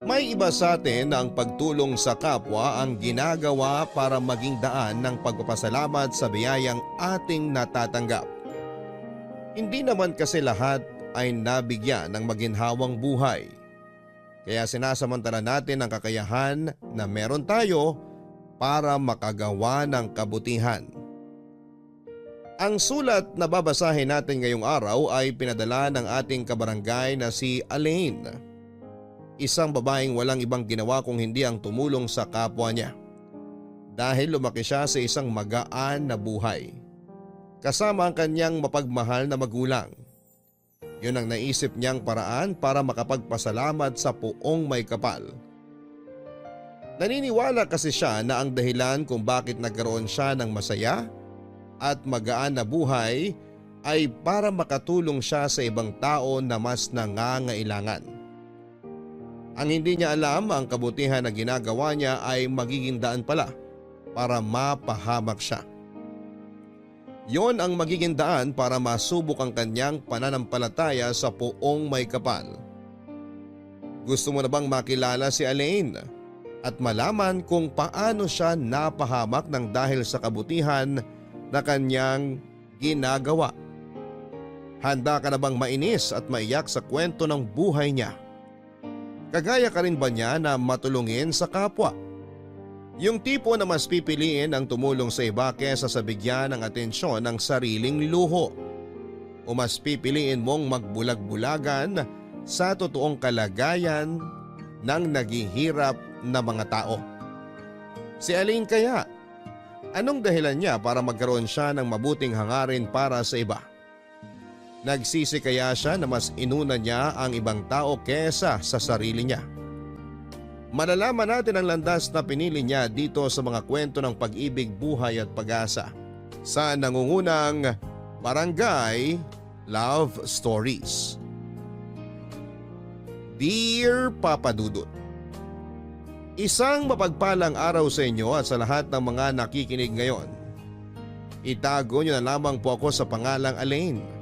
May iba sa atin na ang pagtulong sa kapwa ang ginagawa para maging daan ng pagpapasalamat sa biyayang ating natatanggap. Hindi naman kasi lahat ay nabigyan ng maginhawang buhay. Kaya sinasamantala natin ang kakayahan na meron tayo para makagawa ng kabutihan. Ang sulat na babasahin natin ngayong araw ay pinadala ng ating kabarangay na si Alain. Isang babaeng walang ibang ginawa kung hindi ang tumulong sa kapwa niya. Dahil lumaki siya sa isang magaan na buhay. Kasama ang kanyang mapagmahal na magulang. Yun ang naisip niyang paraan para makapagpasalamat sa Poong May Kapal. Naniniwala kasi siya na ang dahilan kung bakit nagkaroon siya ng masaya at magaan na buhay ay para makatulong siya sa ibang tao na mas nangangailangan. Ang hindi niya alam, ang kabutihan na ginagawa niya ay magiging daan pala para mapahamak siya. Yon ang magiging daan para masubok ang kanyang pananampalataya sa Poong May Kapal. Gusto mo na bang makilala si Alain at malaman kung paano siya napahamak ng dahil sa kabutihan na kanyang ginagawa? Handa ka na bang mainis at maiyak sa kwento ng buhay niya? Kagaya ka rin ba niya na matulungin sa kapwa? Yung tipo na mas pipiliin ang tumulong sa iba kesa sa bigyan ng atensyon ng sariling luho? O mas pipiliin mong magbulag-bulagan sa totoong kalagayan ng naghihirap na mga tao? Si Alain kaya, anong dahilan niya para magkaroon siya ng mabuting hangarin para sa iba? Nagsisi kaya siya na mas inuna niya ang ibang tao kesa sa sarili niya? Malalaman natin ang landas na pinili niya dito sa mga kwento ng pag-ibig, buhay at pag-asa sa nangungunang Barangay Love Stories. Dear Papa Dudut, isang mapagpalang araw sa inyo at sa lahat ng mga nakikinig ngayon. Itago niyo na lamang po ako sa pangalang Alain.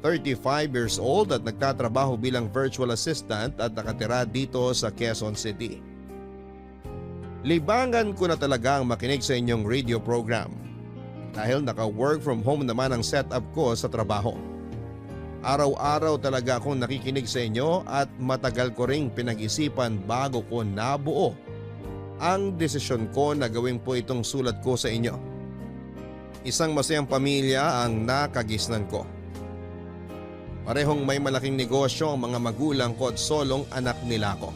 35 years old at nagtatrabaho bilang virtual assistant at nakatira dito sa Quezon City. Libangan ko na talaga ang makinig sa inyong radio program dahil naka-work from home naman ang setup ko sa trabaho. Araw-araw talaga akong nakikinig sa inyo at matagal ko ring pinag-isipan bago ko nabuo ang desisyon ko na gawin po itong sulat ko sa inyo. Isang masayang pamilya ang nakagisnan ko. Parehong may malaking negosyo ang mga magulang ko at solong anak nila ko.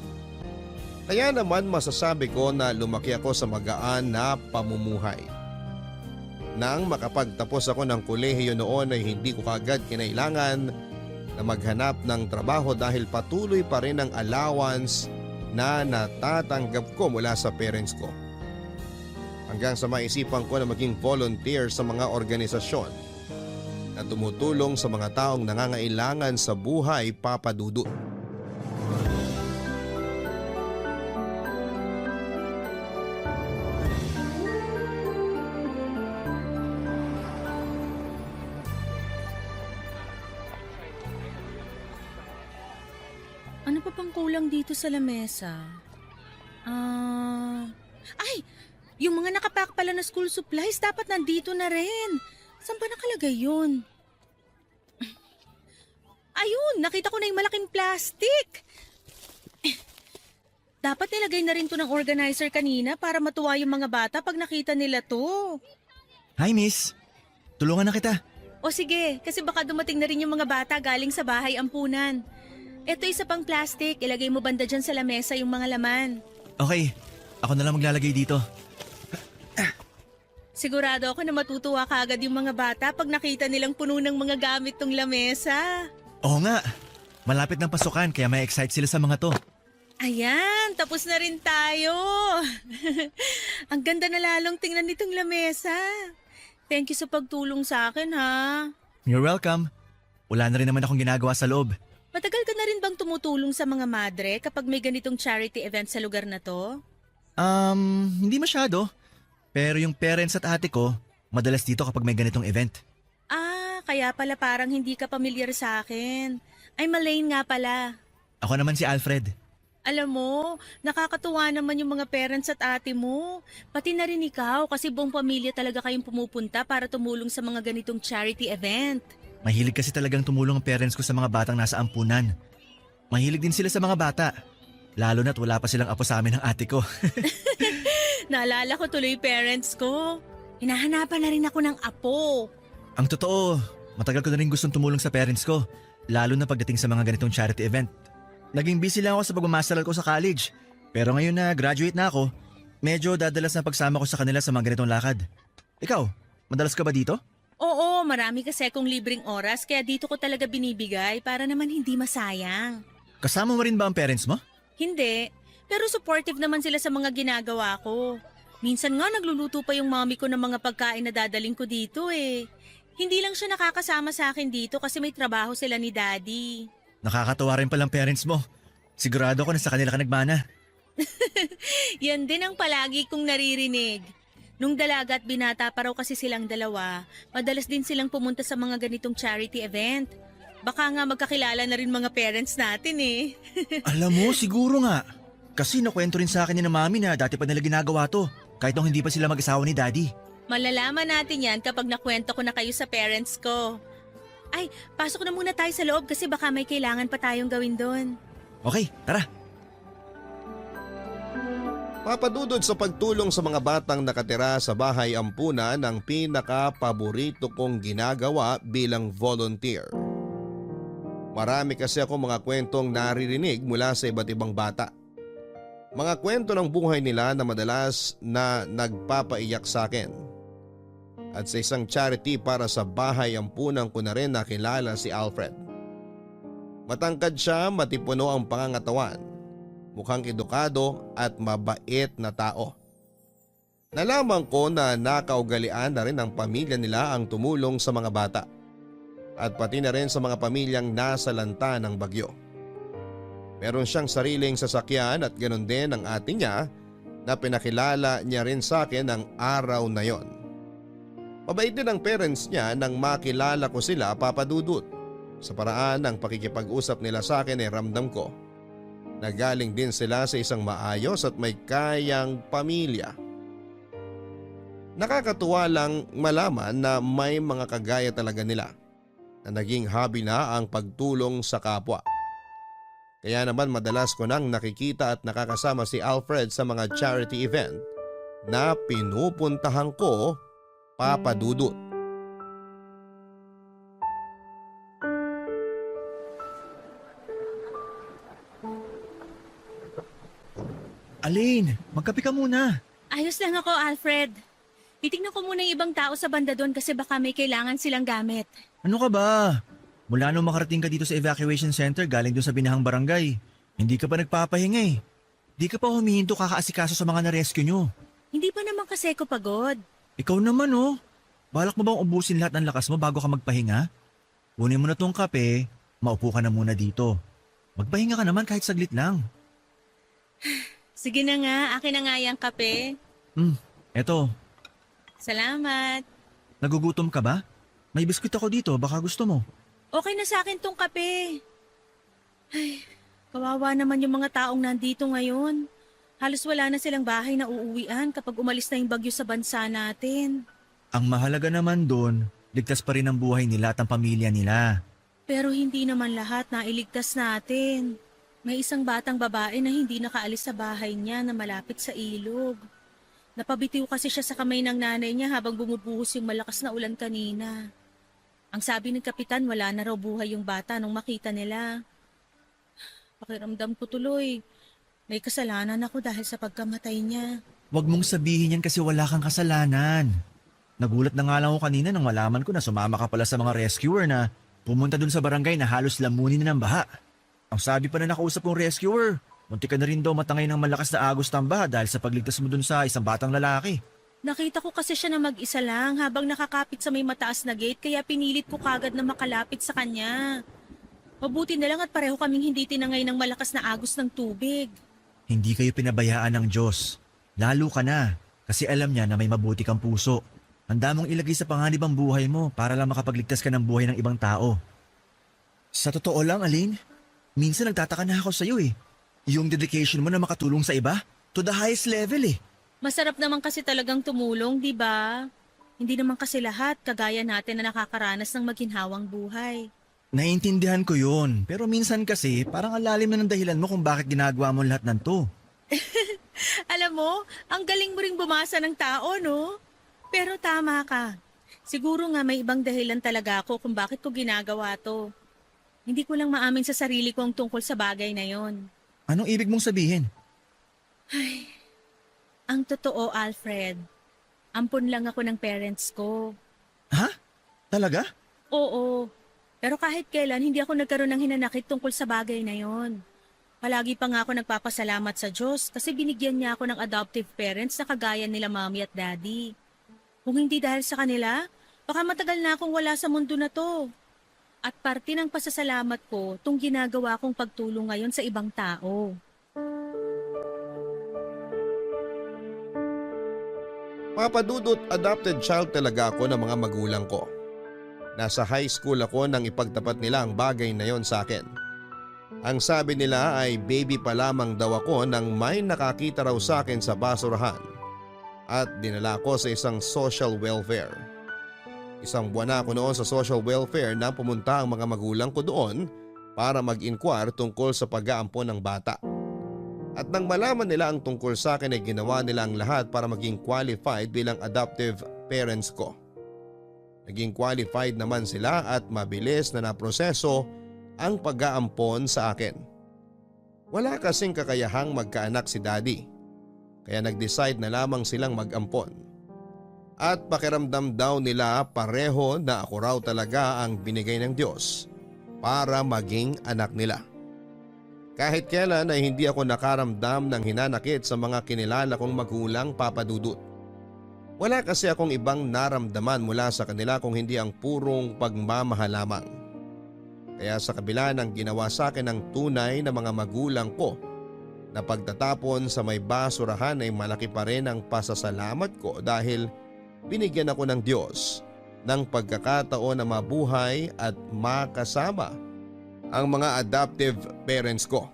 Kaya naman masasabi ko na lumaki ako sa magaan na pamumuhay. Nang makapagtapos ako ng kolehiyo noon ay hindi ko kagad kinailangan na maghanap ng trabaho dahil patuloy pa rin ang allowance na natatanggap ko mula sa parents ko. Hanggang sa maisipan ko na maging volunteer sa mga organisasyon na tumutulong sa mga taong nangangailangan sa buhay, Papa Dudut. Ano pa bang kulang dito sa lamesa? Ay! Yung mga nakapack pala na school supplies dapat nandito na rin. Saan ba nakalagay yun? Ayun! Nakita ko na yung malaking plastic! Dapat nilagay na rin to ng organizer kanina para matuwa yung mga bata pag nakita nila to. Hi miss, tulungan na kita. O sige, kasi baka dumating na rin yung mga bata galing sa bahay ampunan. Eto isa pang plastic, ilagay mo banda dyan sa lamesa yung mga laman. Okay, ako na lang maglalagay dito. Sigurado ako na matutuwa kaagad yung mga bata pag nakita nilang puno ng mga gamit tong lamesa. Oo nga, malapit ng pasukan kaya may excite sila sa mga to. Ayan, tapos na rin tayo. Ang ganda na lalong tingnan nitong lamesa. Thank you sa pagtulong sa akin ha. You're welcome. Wala na rin naman akong ginagawa sa loob. Matagal ka na rin bang tumutulong sa mga madre kapag may ganitong charity event sa lugar na to? Hindi masyado. Pero yung parents at ate ko, madalas dito kapag may ganitong event. Kaya pala parang hindi ka pamilyar sa akin. I'm Elaine nga pala. Ako naman si Alfred. Alam mo, nakakatuwa naman yung mga parents at ate mo. Pati na rin ikaw kasi buong pamilya talaga kayong pumupunta para tumulong sa mga ganitong charity event. Mahilig kasi talagang tumulong ang parents ko sa mga batang nasa ampunan. Mahilig din sila sa mga bata. Lalo na't wala pa silang apo sa amin ng ate ko. Naalala ko tuloy parents ko. Hinahanapan na rin ako ng apo. Ang totoo, matagal ko na rin gustong tumulong sa parents ko. Lalo na pagdating sa mga ganitong charity event. Naging busy lang ako sa pagmamasteral ko sa college. Pero ngayon na graduate na ako, medyo dadalas na pagsama ko sa kanila sa mga ganitong lakad. Ikaw, madalas ka ba dito? Oo, marami kasi akong libreng oras kaya dito ko talaga binibigay para naman hindi masayang. Kasama mo rin ba ang parents mo? Hindi, pero supportive naman sila sa mga ginagawa ko. Minsan nga nagluluto pa yung mommy ko ng mga pagkain na dadaling ko dito eh. Hindi lang siya nakakasama sa akin dito kasi may trabaho sila ni daddy. Nakakatawa rin palang parents mo. Sigurado ako na sa kanila ka nagmana. Yan din ang palagi kong naririnig. Nung dalaga at binata pa raw kasi silang dalawa, madalas din silang pumunta sa mga ganitong charity event. Baka nga magkakilala na rin mga parents natin eh. Alam mo, siguro nga. Kasi nakwento rin sa akin ni na mami na dati pa nila ginagawa to. Kahit nung hindi pa sila mag-asawa ni daddy. Malalaman natin yan kapag nakwento ko na kayo sa parents ko. Ay, pasok na muna tayo sa loob kasi baka may kailangan pa tayong gawin doon. Okay, tara. Papadudod sa pagtulong sa mga batang nakatira sa bahay ampunan ang pinaka-paborito kong ginagawa bilang volunteer. Marami kasi ako mga kwentong naririnig mula sa iba't ibang bata. Mga kwento ng buhay nila na madalas na nagpapaiyak sa akin. At sa isang charity para sa bahay ampunan ko na rin nakilala si Alfred. Matangkad siya, matipuno ang pangangatawan. Mukhang edukado at mabait na tao. Nalaman ko na nakaugalian na rin ng pamilya nila ang tumulong sa mga bata. At pati na rin sa mga pamilyang nasa lanta ng bagyo. Meron siyang sariling sasakyan at ganoon din ang ate niya na pinakilala niya rin sa akin ang araw na yon. Mabait din ang parents niya nang makilala ko sila, Papa Dudut. Sa paraan ng pakikipag-usap nila sa akin ay ramdam ko na galing din sila sa isang maayos at may kayang pamilya. Nakakatuwa lang malaman na may mga kagaya talaga nila na naging hobby na ang pagtulong sa kapwa. Kaya naman madalas ko nang nakikita at nakakasama si Alfred sa mga charity event na pinupuntahan ko, Papa Dudut. Aline, magkape ka muna. Ayos lang ako, Alfred. Titignan ko muna yung ibang tao sa banda doon kasi baka may kailangan silang gamit. Ano ka ba? Mula nung makarating ka dito sa evacuation center galing doon sa binahang barangay, hindi ka pa nagpapahinga eh. Di ka pa humihinto kakaasikaso sa mga na-rescue nyo. Hindi pa naman kasi ako pagod. Ikaw naman oh. Balak mo bang ubusin lahat ng lakas mo bago ka magpahinga? Kunin mo na tong kape, maupo ka na muna dito. Magpahinga ka naman kahit saglit lang. Sige na nga, akin na nga yung kape. Eto, Salamat. nagugutom ka ba? May biskuit ako dito, baka gusto mo. Okay na sa akin tong kape. Ay, kawawa naman yung mga taong nandito ngayon. Halos wala na silang bahay na uuwian kapag umalis na yung bagyo sa bansa natin. Ang mahalaga naman doon, ligtas pa rin ang buhay nila at ang pamilya nila. Pero hindi naman lahat na iligtas natin. May isang batang babae na hindi nakaalis sa bahay niya na malapit sa ilog. Napabitiw kasi siya sa kamay ng nanay niya habang bumubuhos yung malakas na ulan kanina. Ang sabi ng kapitan, wala na raw buhay yung bata nung makita nila. Pakiramdam ko tuloy, may kasalanan ako dahil sa pagkamatay niya. Huwag mong sabihin yan kasi wala kang kasalanan. Nagulat na nga lang ako kanina nang malaman ko na sumama ka pala sa mga rescuer na pumunta dun sa barangay na halos lamunin na ng baha. Ang sabi pa na nakausap kong rescuer, munti ka na rin daw matangay ng malakas na agos ng baha dahil sa pagligtas mo dun sa isang batang lalaki. Nakita ko kasi siya na mag-isa lang habang nakakapit sa may mataas na gate kaya pinilit ko kagad na makalapit sa kanya. Mabuti na lang at pareho kaming hindi tinangay ng malakas na agos ng tubig. Hindi kayo pinabayaan ng Diyos. Lalo ka na kasi alam niya na may mabuti kang puso. Handa mong ilagay sa panganib ang buhay mo para lang makapagligtas ka ng buhay ng ibang tao. Sa totoo lang, Aline, minsan nagtataka na ako sa'yo eh. Yung dedication mo na makatulong sa iba? To the highest level eh. Masarap naman kasi talagang tumulong, di ba? Hindi naman kasi lahat kagaya natin na nakakaranas ng maginhawang buhay. Naiintindihan ko yun. Pero minsan kasi parang ang lalim na ng dahilan mo kung bakit ginagawa mo lahat ng to. Alam mo, ang galing mo ring bumasa ng tao, no? Pero tama ka. Siguro nga may ibang dahilan talaga ako kung bakit ko ginagawa to. Hindi ko lang maamin sa sarili ko ang tungkol sa bagay na yon. Anong ibig mong sabihin? Ang totoo, Alfred, ampun lang ako ng parents ko. Ha? Talaga? Oo, pero kahit kailan hindi ako nagkaroon ng hinanakit tungkol sa bagay na yon. Palagi pa nga ako nagpapasalamat sa Diyos kasi binigyan niya ako ng adoptive parents na kagaya nila mommy at daddy. Kung hindi dahil sa kanila, baka matagal na akong wala sa mundo na to. At parte ng pasasalamat ko tong ginagawa kong pagtulong ngayon sa ibang tao. Papadudot, adopted child talaga ako ng mga magulang ko. Nasa high school ako nang ipagtapat nila ang bagay na yon sa akin. Ang sabi nila ay baby pa lamang daw ako nang may nakakita raw sa akin sa basurahan at dinala ko sa isang social welfare. Isang buwan na ako noon sa social welfare na pumunta ang mga magulang ko doon para mag-inquire tungkol sa pag-aampon ng bata. At nang malaman nila ang tungkol sa akin ay ginawa nila ang lahat para maging qualified bilang adoptive parents ko. Naging qualified naman sila at mabilis na naproseso ang pag-aampon sa akin. Wala kasing kakayahang magkaanak si daddy, kaya nag-decide na lamang silang mag-ampon. At pakiramdam daw nila pareho na ako raw talaga ang binigay ng Diyos para maging anak nila. Kahit kailan ay hindi ako nakaramdam ng hinanakit sa mga kinilala kong magulang, Papa Dudut. Wala kasi akong ibang naramdaman mula sa kanila kung hindi ang purong pagmamahal lamang. Kaya sa kabila ng ginawa sa akin ng tunay na mga magulang ko na pagtatapon sa may basurahan ay malaki pa rin ang pasasalamat ko dahil binigyan ako ng Diyos ng pagkakataon na mabuhay at makasama ang mga adoptive parents ko.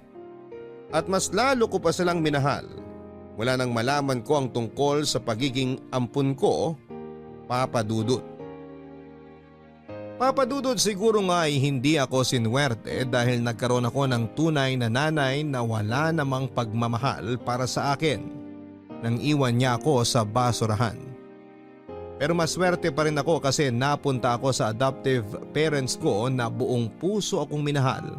At mas lalo ko pa silang minahal mula nang malaman ko ang tungkol sa pagiging ampun ko, Papa Dudut. Papa Dudut, siguro nga ay hindi ako sinuwerte dahil nagkaroon ako ng tunay na nanay na wala namang pagmamahal para sa akin nang iwan niya ako sa basurahan. Pero maswerte pa rin ako kasi napunta ako sa adoptive parents ko na buong puso akong minahal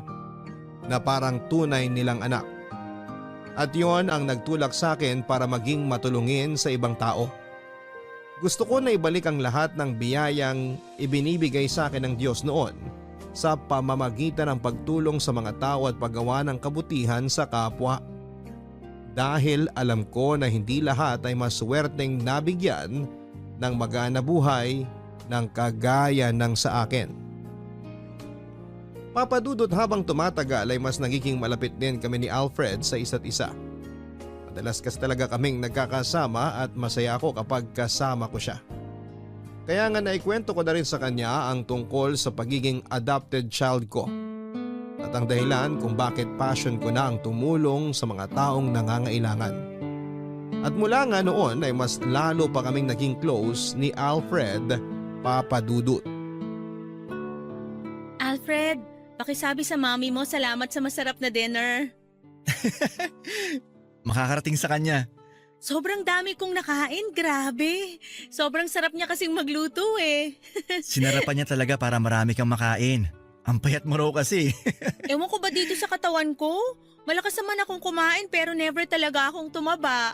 na parang tunay nilang anak. At yon ang nagtulak sa akin para maging matulungin sa ibang tao. Gusto ko na ibalik ang lahat ng biyayang ibinibigay sa akin ng Diyos noon sa pamamagitan ng pagtulong sa mga tao at paggawa ng kabutihan sa kapwa. Dahil alam ko na hindi lahat ay maswerteng nabigyan ng magaan na buhay ng kagaya ng sa akin. Papa Dudut, habang tumatagal ay mas nagiging malapit din kami ni Alfred sa isa't isa. Madalas kasi talaga kaming nagkakasama at masaya ako kapag kasama ko siya. Kaya nga naikwento ko na rin sa kanya ang tungkol sa pagiging adopted child ko at ang dahilan kung bakit passion ko na ang tumulong sa mga taong nangangailangan. At mula nga noon ay mas lalo pa kaming naging close ni Alfred, Papa Dudut. Alfred, pakisabi sa mami mo salamat sa masarap na dinner. Makakarating sa kanya. Sobrang dami kong nakain, grabe. Sobrang sarap niya kasing magluto eh. Sinarapan niya talaga para marami kang makain. Ang payat mo raw kasi. Ewan ko ba dito sa katawan ko? Malakas naman akong kumain pero never talaga akong tumaba.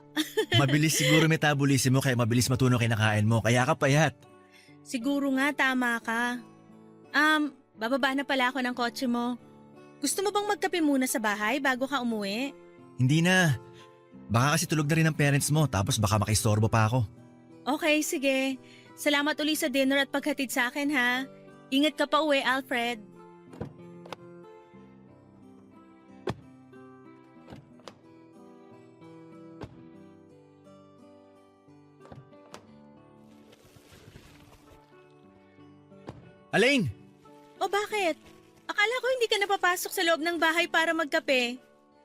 Mabilis siguro metabolism mo kaya mabilis matunaw kinakain mo kaya ka payat. Siguro nga tama ka. Bababa na pala ako ng kotse mo. Gusto mo bang magkape muna sa bahay bago ka umuwi? Hindi na. Baka kasi tulog na rin ang parents mo tapos baka makaistorbo pa ako. Okay, sige. Salamat uli sa dinner at paghatid sa akin ha. Ingat ka pa uwi, Alfred. Alain! O bakit? Akala ko hindi ka napapasok sa loob ng bahay para magkape.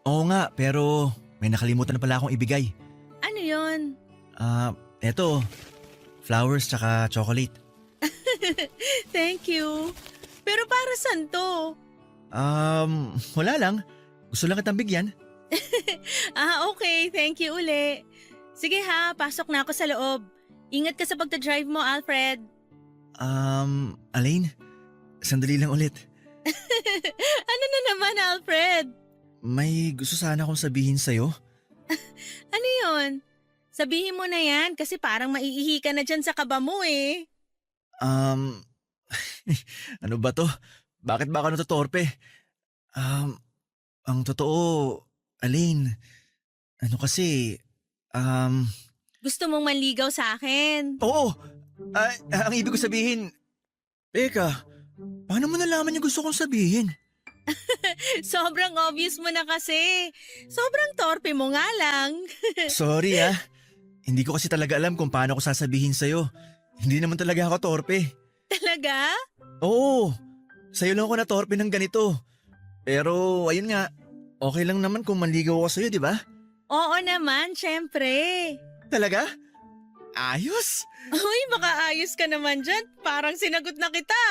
Oo nga, pero may nakalimutan na pala akong ibigay. Ano yon? Eto. Flowers tsaka chocolate. Thank you. Pero para saan to? Wala lang. Gusto lang kitang bigyan. Okay. Thank you uli. Sige ha, pasok na ako sa loob. Ingat ka sa pagdadrive mo, Alfred. Elaine, sandali lang ulit. Ano na naman, Alfred? May gusto sana akong sabihin sa'yo. Ano yon? Sabihin mo na yan kasi parang maiihi ka na dyan sa kaba mo eh. Ano ba to? Bakit ba ako natutorpe? Ang totoo, Elaine, ano kasi, Gusto mong manligaw sa akin. oo, ang ibig ko sabihin, teka, paano mo nalaman yung gusto kong sabihin? Sobrang obvious mo na kasi. Sobrang torpe mo nga lang. Sorry hindi ko kasi talaga alam kung paano ko sasabihin sa'yo. Hindi naman talaga ako torpe. Talaga? Oo, sa'yo lang ako na torpe ng ganito. Pero ayun nga, okay lang naman kung manligaw ako sa'yo, di ba? Oo naman, syempre. Talaga? Ayos! Uy, baka ayos ka naman dyan. Parang sinagot na kita.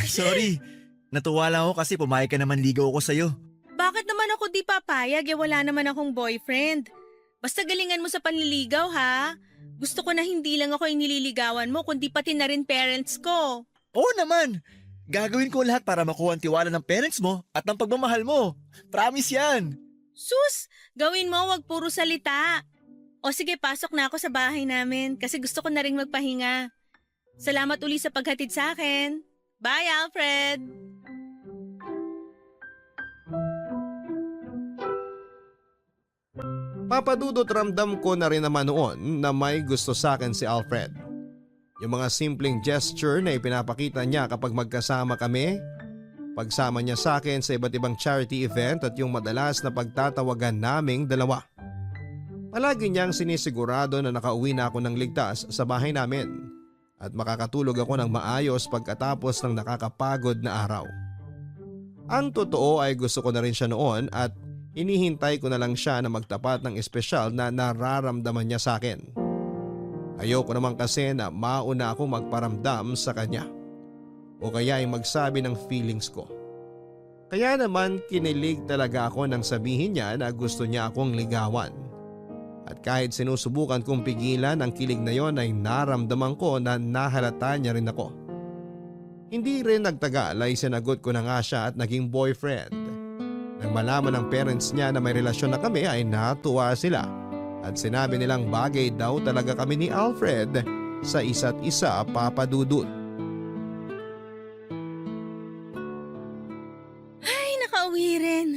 Sorry, natuwa lang ako kasi pumayag ka naman ligaw ko sa'yo. Bakit naman ako di papayag? Wala naman akong boyfriend. Basta galingan mo sa panliligaw ha. Gusto ko na hindi lang ako yung nililigawan mo, kundi pati na rin parents ko. Oo naman! Gagawin ko lahat para makuha ang tiwala ng parents mo at ng pagmamahal mo. Promise yan! Sus, gawin mo, wag puro salita. O sige, pasok na ako sa bahay namin kasi gusto ko na rin magpahinga. Salamat uli sa paghatid sa akin. Bye, Alfred! Papadudot ramdam ko na rin naman noon na may gusto sa akin si Alfred. Yung mga simpleng gesture na ipinapakita niya kapag magkasama kami, pagsama niya sa akin sa iba't ibang charity event at yung madalas na pagtatawagan naming dalawa. Palagi niyang sinisigurado na nakauwi na ako ng ligtas sa bahay namin at makakatulog ako ng maayos pagkatapos ng nakakapagod na araw. Ang totoo ay gusto ko na rin siya noon at hinihintay ko na lang siya na magtapat ng espesyal na nararamdaman niya sa akin. Ayoko naman kasi na mauna akong magparamdam sa kanya o kaya ay magsabi ng feelings ko. Kaya naman kinilig talaga ako nang sabihin niya na gusto niya akong ligawan. At kahit sinusubukan kong pigilan ang kilig na yon ay naramdaman ko na nahalata niya rin ako. Hindi rin nagtagal ay sinagot ko na nga siya at naging boyfriend. Nang malaman ng parents niya na may relasyon na kami ay natuwa sila at sinabi nilang bagay daw talaga kami ni Alfred sa isa't isa, Papa Dudut. Ay, nakauwi rin.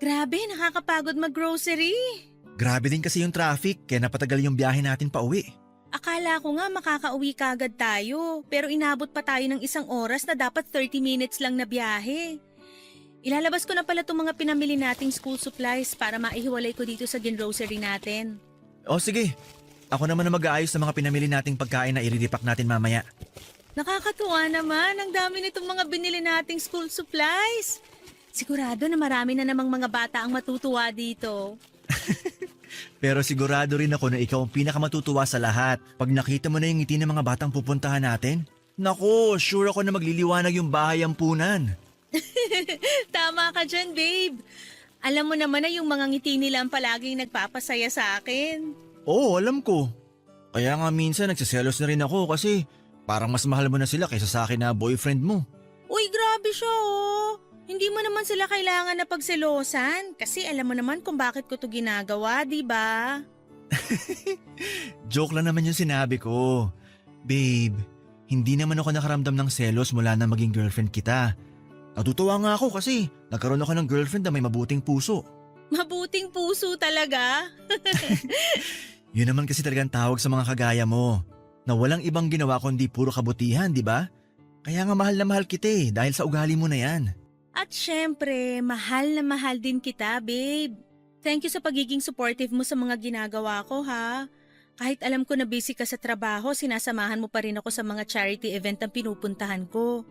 Grabe, nakakapagod mag-grocery. Grabe din kasi yung traffic kaya napatagal yung biyahe natin pa uwi. Akala ko nga makakauwi kagad tayo, pero inabot pa tayo ng 1 oras na dapat 30 minutes lang na biyahe. Ilalabas ko na pala itong mga pinamili nating school supplies para maihiwalay ko dito sa ginrocery natin. O sige, ako naman na mag-aayos sa mga pinamili nating pagkain na i-repack natin mamaya. Nakakatuwa naman, ang dami nitong mga binili nating school supplies. Sigurado na marami na namang mga bata ang matutuwa dito. Pero sigurado rin ako na ikaw ang pinakamatutuwa sa lahat pag nakita mo na yung ngiti ng mga batang pupuntahan natin. Naku, sure ako na magliliwanag yung bahay ampunan. Tama ka dyan, babe. Alam mo naman na yung mga ngiti nila ang palaging nagpapasaya sa akin. Oo, alam ko. Kaya nga minsan nagsiselos na rin ako kasi parang mas mahal mo na sila kaysa sa akin na boyfriend mo. Uy, grabe siya oh. Hindi mo naman sila kailangan na pagselosan kasi alam mo naman kung bakit ko to ginagawa, di ba? Joke lang naman yung sinabi ko. Babe, hindi naman ako nakaramdam ng selos mula na maging girlfriend kita. Natutuwa nga ako kasi nagkaroon ako ng girlfriend na may mabuting puso. Mabuting puso talaga. Yun naman kasi talagang tawag sa mga kagaya mo. Na walang ibang ginawa kundi puro kabutihan, di ba? Kaya nga mahal na mahal kita dahil sa ugali mo na yan. At syempre, mahal na mahal din kita, babe. Thank you sa pagiging supportive mo sa mga ginagawa ko, ha? Kahit alam ko na busy ka sa trabaho, sinasamahan mo pa rin ako sa mga charity event na pinupuntahan ko.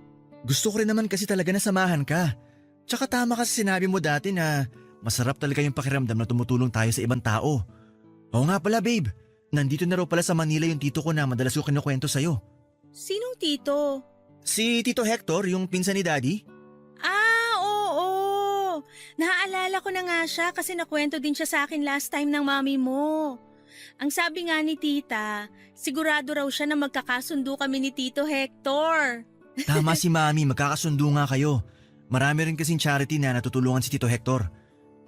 Gusto ko rin naman kasi talaga na samahan ka. Tsaka tama kasi sinabi mo dati na Masarap talaga yung pakiramdam na tumutulong tayo sa ibang tao. Oo nga pala babe, nandito na raw pala sa Manila yung tito ko na madalas ko kinukwento sa'yo. Sinong tito? Si Tito Hector, yung pinsan ni Daddy? Ah, oo. Naaalala ko na nga siya kasi nakwento din siya sa akin last time ng mami mo. Ang sabi nga ni tita, sigurado raw siya na magkakasundo kami ni Tito Hector. Tama si Mami, magkakasundo nga kayo. Marami rin kasing charity na natutulungan si Tito Hector.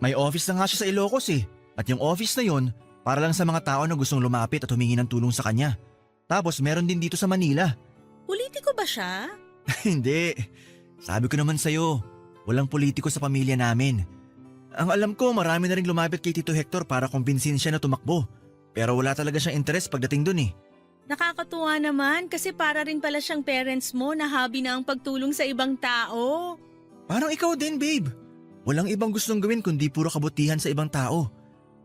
May office na nga siya sa Ilocos eh. At yung office na yun, para lang sa mga tao na gustong lumapit at humingi ng tulong sa kanya. Tapos meron din dito sa Manila. Politiko ba siya? Hindi. Sabi ko naman sa'yo, walang politiko sa pamilya namin. Ang alam ko, marami na rin lumapit kay Tito Hector para kumbinsin siya na tumakbo. Pero wala talaga siyang interest pagdating dun eh. Nakakatuwa naman kasi para rin pala siyang parents mo na hobby na ang pagtulong sa ibang tao. Parang ikaw din, babe. Walang ibang gustong gawin kundi puro kabutihan sa ibang tao.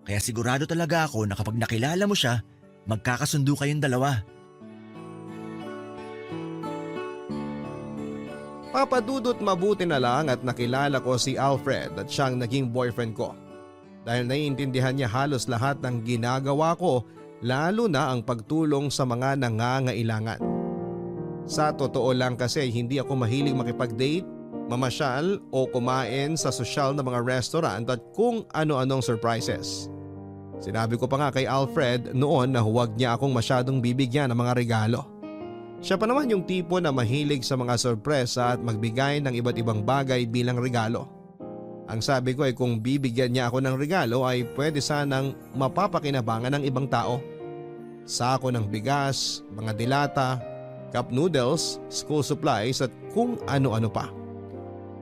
Kaya sigurado talaga ako na kapag nakilala mo siya, magkakasundo kayong dalawa. Papadudot mabuti na lang at nakilala ko si Alfred at siyang naging boyfriend ko. Dahil naiintindihan niya halos lahat ng ginagawa ko, lalo na ang pagtulong sa mga nangangailangan. Sa totoo lang kasi hindi ako mahilig makipag-date, mamasyal o kumain sa sosyal na mga restaurant at kung ano-anong surprises. Sinabi ko pa nga kay Alfred noon na huwag niya akong masyadong bibigyan ng mga regalo. Siya pa naman yung tipo na mahilig sa mga sorpresa at magbigay ng iba't ibang bagay bilang regalo. Ang sabi ko ay kung bibigyan niya ako ng regalo ay pwede sanang mapapakinabangan ng ibang tao. Sako ng bigas, mga dilata, cup noodles, school supplies at kung ano-ano pa.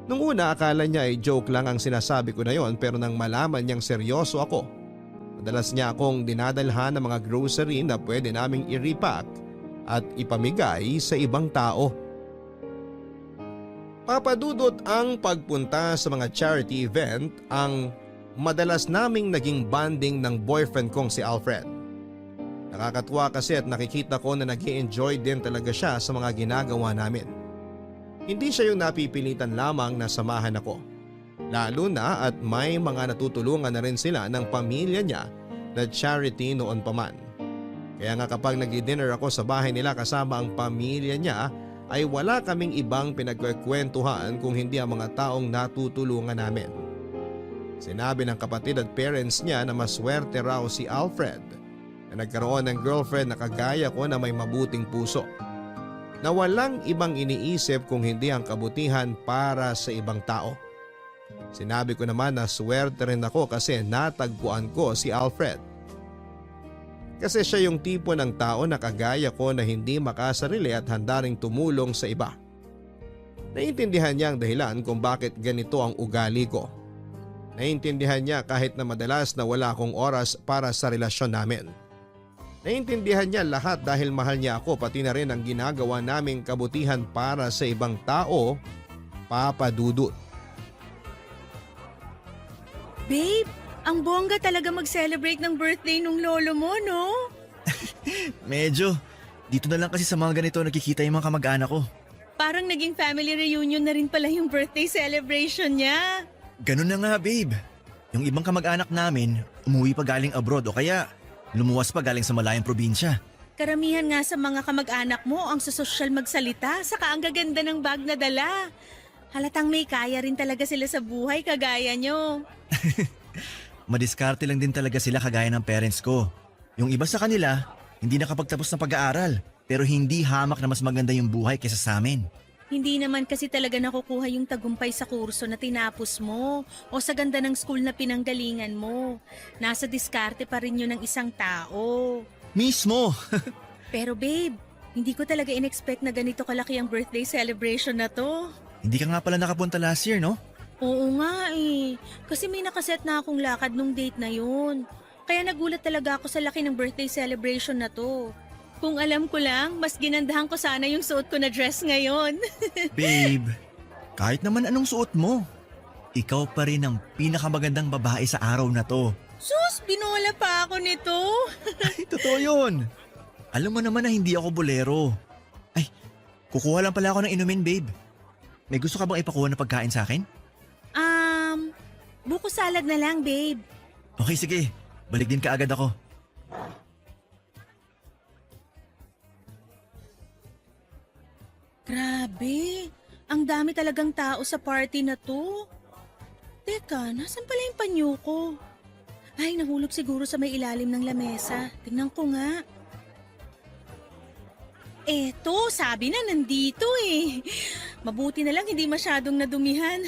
Nung una akala niya ay joke lang ang sinasabi ko na yon pero nang malaman niyang seryoso ako, madalas niya akong dinadalhan ng mga grocery na pwede naming i-repack at ipamigay sa ibang tao. Papadudot ang pagpunta sa mga charity event ang madalas naming naging bonding ng boyfriend kong si Alfred. Nakakatuwa kasi at nakikita ko na nag-i-enjoy din talaga siya sa mga ginagawa namin. Hindi siya yung napipilitan lamang na samahan ako. Lalo na at may mga natutulungan na rin sila ng pamilya niya na charity noon pa man. Kaya nga kapag nag-dinner ako sa bahay nila kasama ang pamilya niya ay wala kaming ibang pinagkukwentuhan kung hindi ang mga taong natutulungan namin. Sinabi ng kapatid at parents niya na maswerte raw si Alfred na nagkaroon ng girlfriend na kagaya ko na may mabuting puso. Na walang ibang iniisip kung hindi ang kabutihan para sa ibang tao. Sinabi ko naman na swerte rin ako kasi natagpuan ko si Alfred. Kasi siya yung tipo ng tao na kagaya ko na hindi makasarili at handa ring tumulong sa iba. Naiintindihan niya ang dahilan kung bakit ganito ang ugali ko. Naiintindihan niya kahit na madalas na wala akong oras para sa relasyon namin. Naiintindihan niya lahat dahil mahal niya ako pati na rin ang ginagawa naming kabutihan para sa ibang tao, papadudot. Babe, ang bongga talaga mag-celebrate ng birthday nung lolo mo, no? Medyo. Dito na lang kasi sa mga ganito nakikita yung mga kamag-anak ko. Parang naging family reunion na rin pala yung birthday celebration niya. Ganun na nga babe. Yung ibang kamag-anak namin, umuwi pa galing abroad o kaya lumuwas pa galing sa malayang probinsya. Karamihan nga sa mga kamag-anak mo ang sosyal magsalita, saka ang gaganda ng bag na dala. Halatang may kaya rin talaga sila sa buhay kagaya nyo. Madiskarte lang din talaga sila kagaya ng parents ko. Yung iba sa kanila, hindi nakapagtapos ng pag-aaral pero hindi hamak na mas maganda yung buhay kaysa sa amin. Hindi naman kasi talaga nakukuha yung tagumpay sa kurso na tinapos mo o sa ganda ng school na pinanggalingan mo. Nasa diskarte pa rin yun ng isang tao. Mismo! Pero babe, hindi ko talaga in-expect na ganito kalaki ang birthday celebration na to. Hindi ka nga pala nakapunta last year, no? Oo nga eh. Kasi may nakaset na akong lakad nung date na yun. Kaya nagulat talaga ako sa laki ng birthday celebration na to. Kung alam ko lang, mas ginandahan ko sana yung suot ko na dress ngayon. Babe, kahit naman anong suot mo, ikaw pa rin ang pinakamagandang babae sa araw na to. Sus, binola pa ako nito. Ay, totoo yun. Alam mo naman na hindi ako bolero. Ay, kukuha lang pala ako ng inumin, babe. May gusto ka bang ipakuha na pagkain sa akin? Buko salad na lang, babe. Okay, sige. Balik din kaagad ako. Grabe, ang dami talagang tao sa party na to. Teka, nasan pala yung panyo ko? Ay, nahulog siguro sa may ilalim ng lamesa. Tingnan ko nga. Eto, sabi na nandito eh. Mabuti na lang hindi masyadong nadumihan.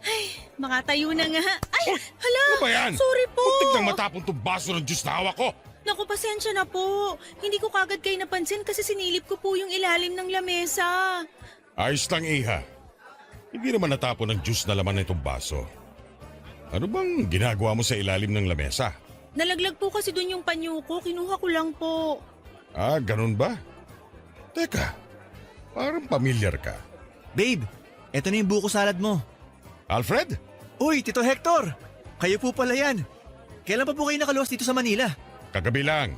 Ay, makatayo na nga. Ay, hala! Ano ba yan? Sorry po! Muntik nang matapon tong baso ng juice na hawak ko. Naku, pasensya na po. Hindi ko kagad kayo napansin kasi sinilip ko po yung ilalim ng lamesa. Ayos lang, Iha. Hindi naman natapon ng juice na laman nitong baso. Ano bang ginagawa mo sa ilalim ng lamesa? Nalaglag po kasi dun yung panyo ko. Kinuha ko lang po. Ah, ganun ba? Teka, parang pamilyar ka. Babe, eto na yung buko salad mo. Alfred? Uy, Tito Hector! Kayo po pala yan. Kailan pa po kayo nakaluwas dito sa Manila? Kagabi lang.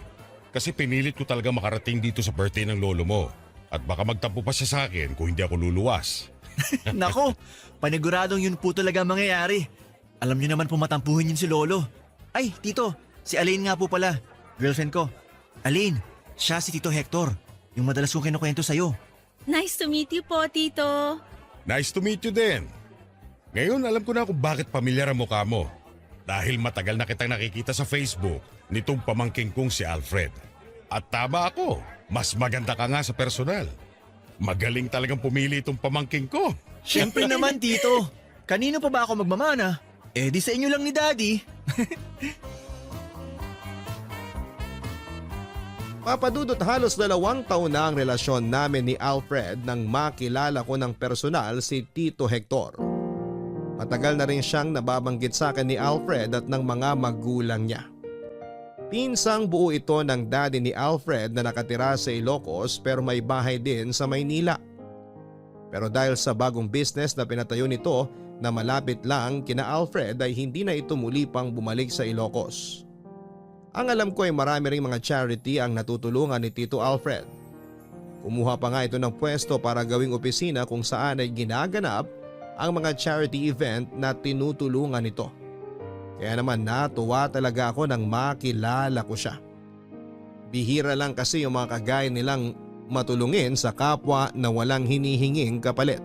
Kasi pinilit ko talaga makarating dito sa birthday ng lolo mo. At baka magtampo pa siya sa akin kung hindi ako luluwas. Nako, paniguradong yun po talaga ang mangyayari. Alam niyo naman po matampuhin yun si Lolo. Ay, Tito, si Alain nga po pala. Girlfriend ko. Alain, siya si Tito Hector. Yung madalas kong kinukwento sa'yo. Nice to meet you po, Tito. Nice to meet you din. Ngayon alam ko na kung bakit pamilyar ang mukha mo. Dahil matagal na kitang nakikita sa Facebook nitong pamangking kong si Alfred. At tama ako, mas maganda ka nga sa personal. Magaling talagang pumili itong pamangking ko. Siyempre naman, Tito. Kanino pa ba ako magmamana? Eh di sa inyo lang ni Daddy. Papadudot halos 2 taon na ang relasyon namin ni Alfred nang makilala ko ng personal si Tito Hector. Matagal na rin siyang nababanggit sa akin ni Alfred at ng mga magulang niya. Pinsang buo ito ng daddy ni Alfred na nakatira sa Ilocos pero may bahay din sa Maynila. Pero dahil sa bagong business na pinatayo nito na malapit lang kina Alfred ay hindi na ito muli pang bumalik sa Ilocos. Ang alam ko ay marami ring mga charity ang natutulungan ni Tito Alfred. Kumuha pa nga ito ng pwesto para gawing opisina kung saan ay ginaganap ang mga charity event na tinutulungan nito. Kaya naman natuwa talaga ako nang makilala ko siya. Bihira lang kasi yung mga kagaya nilang matulungin sa kapwa na walang hinihinging kapalit.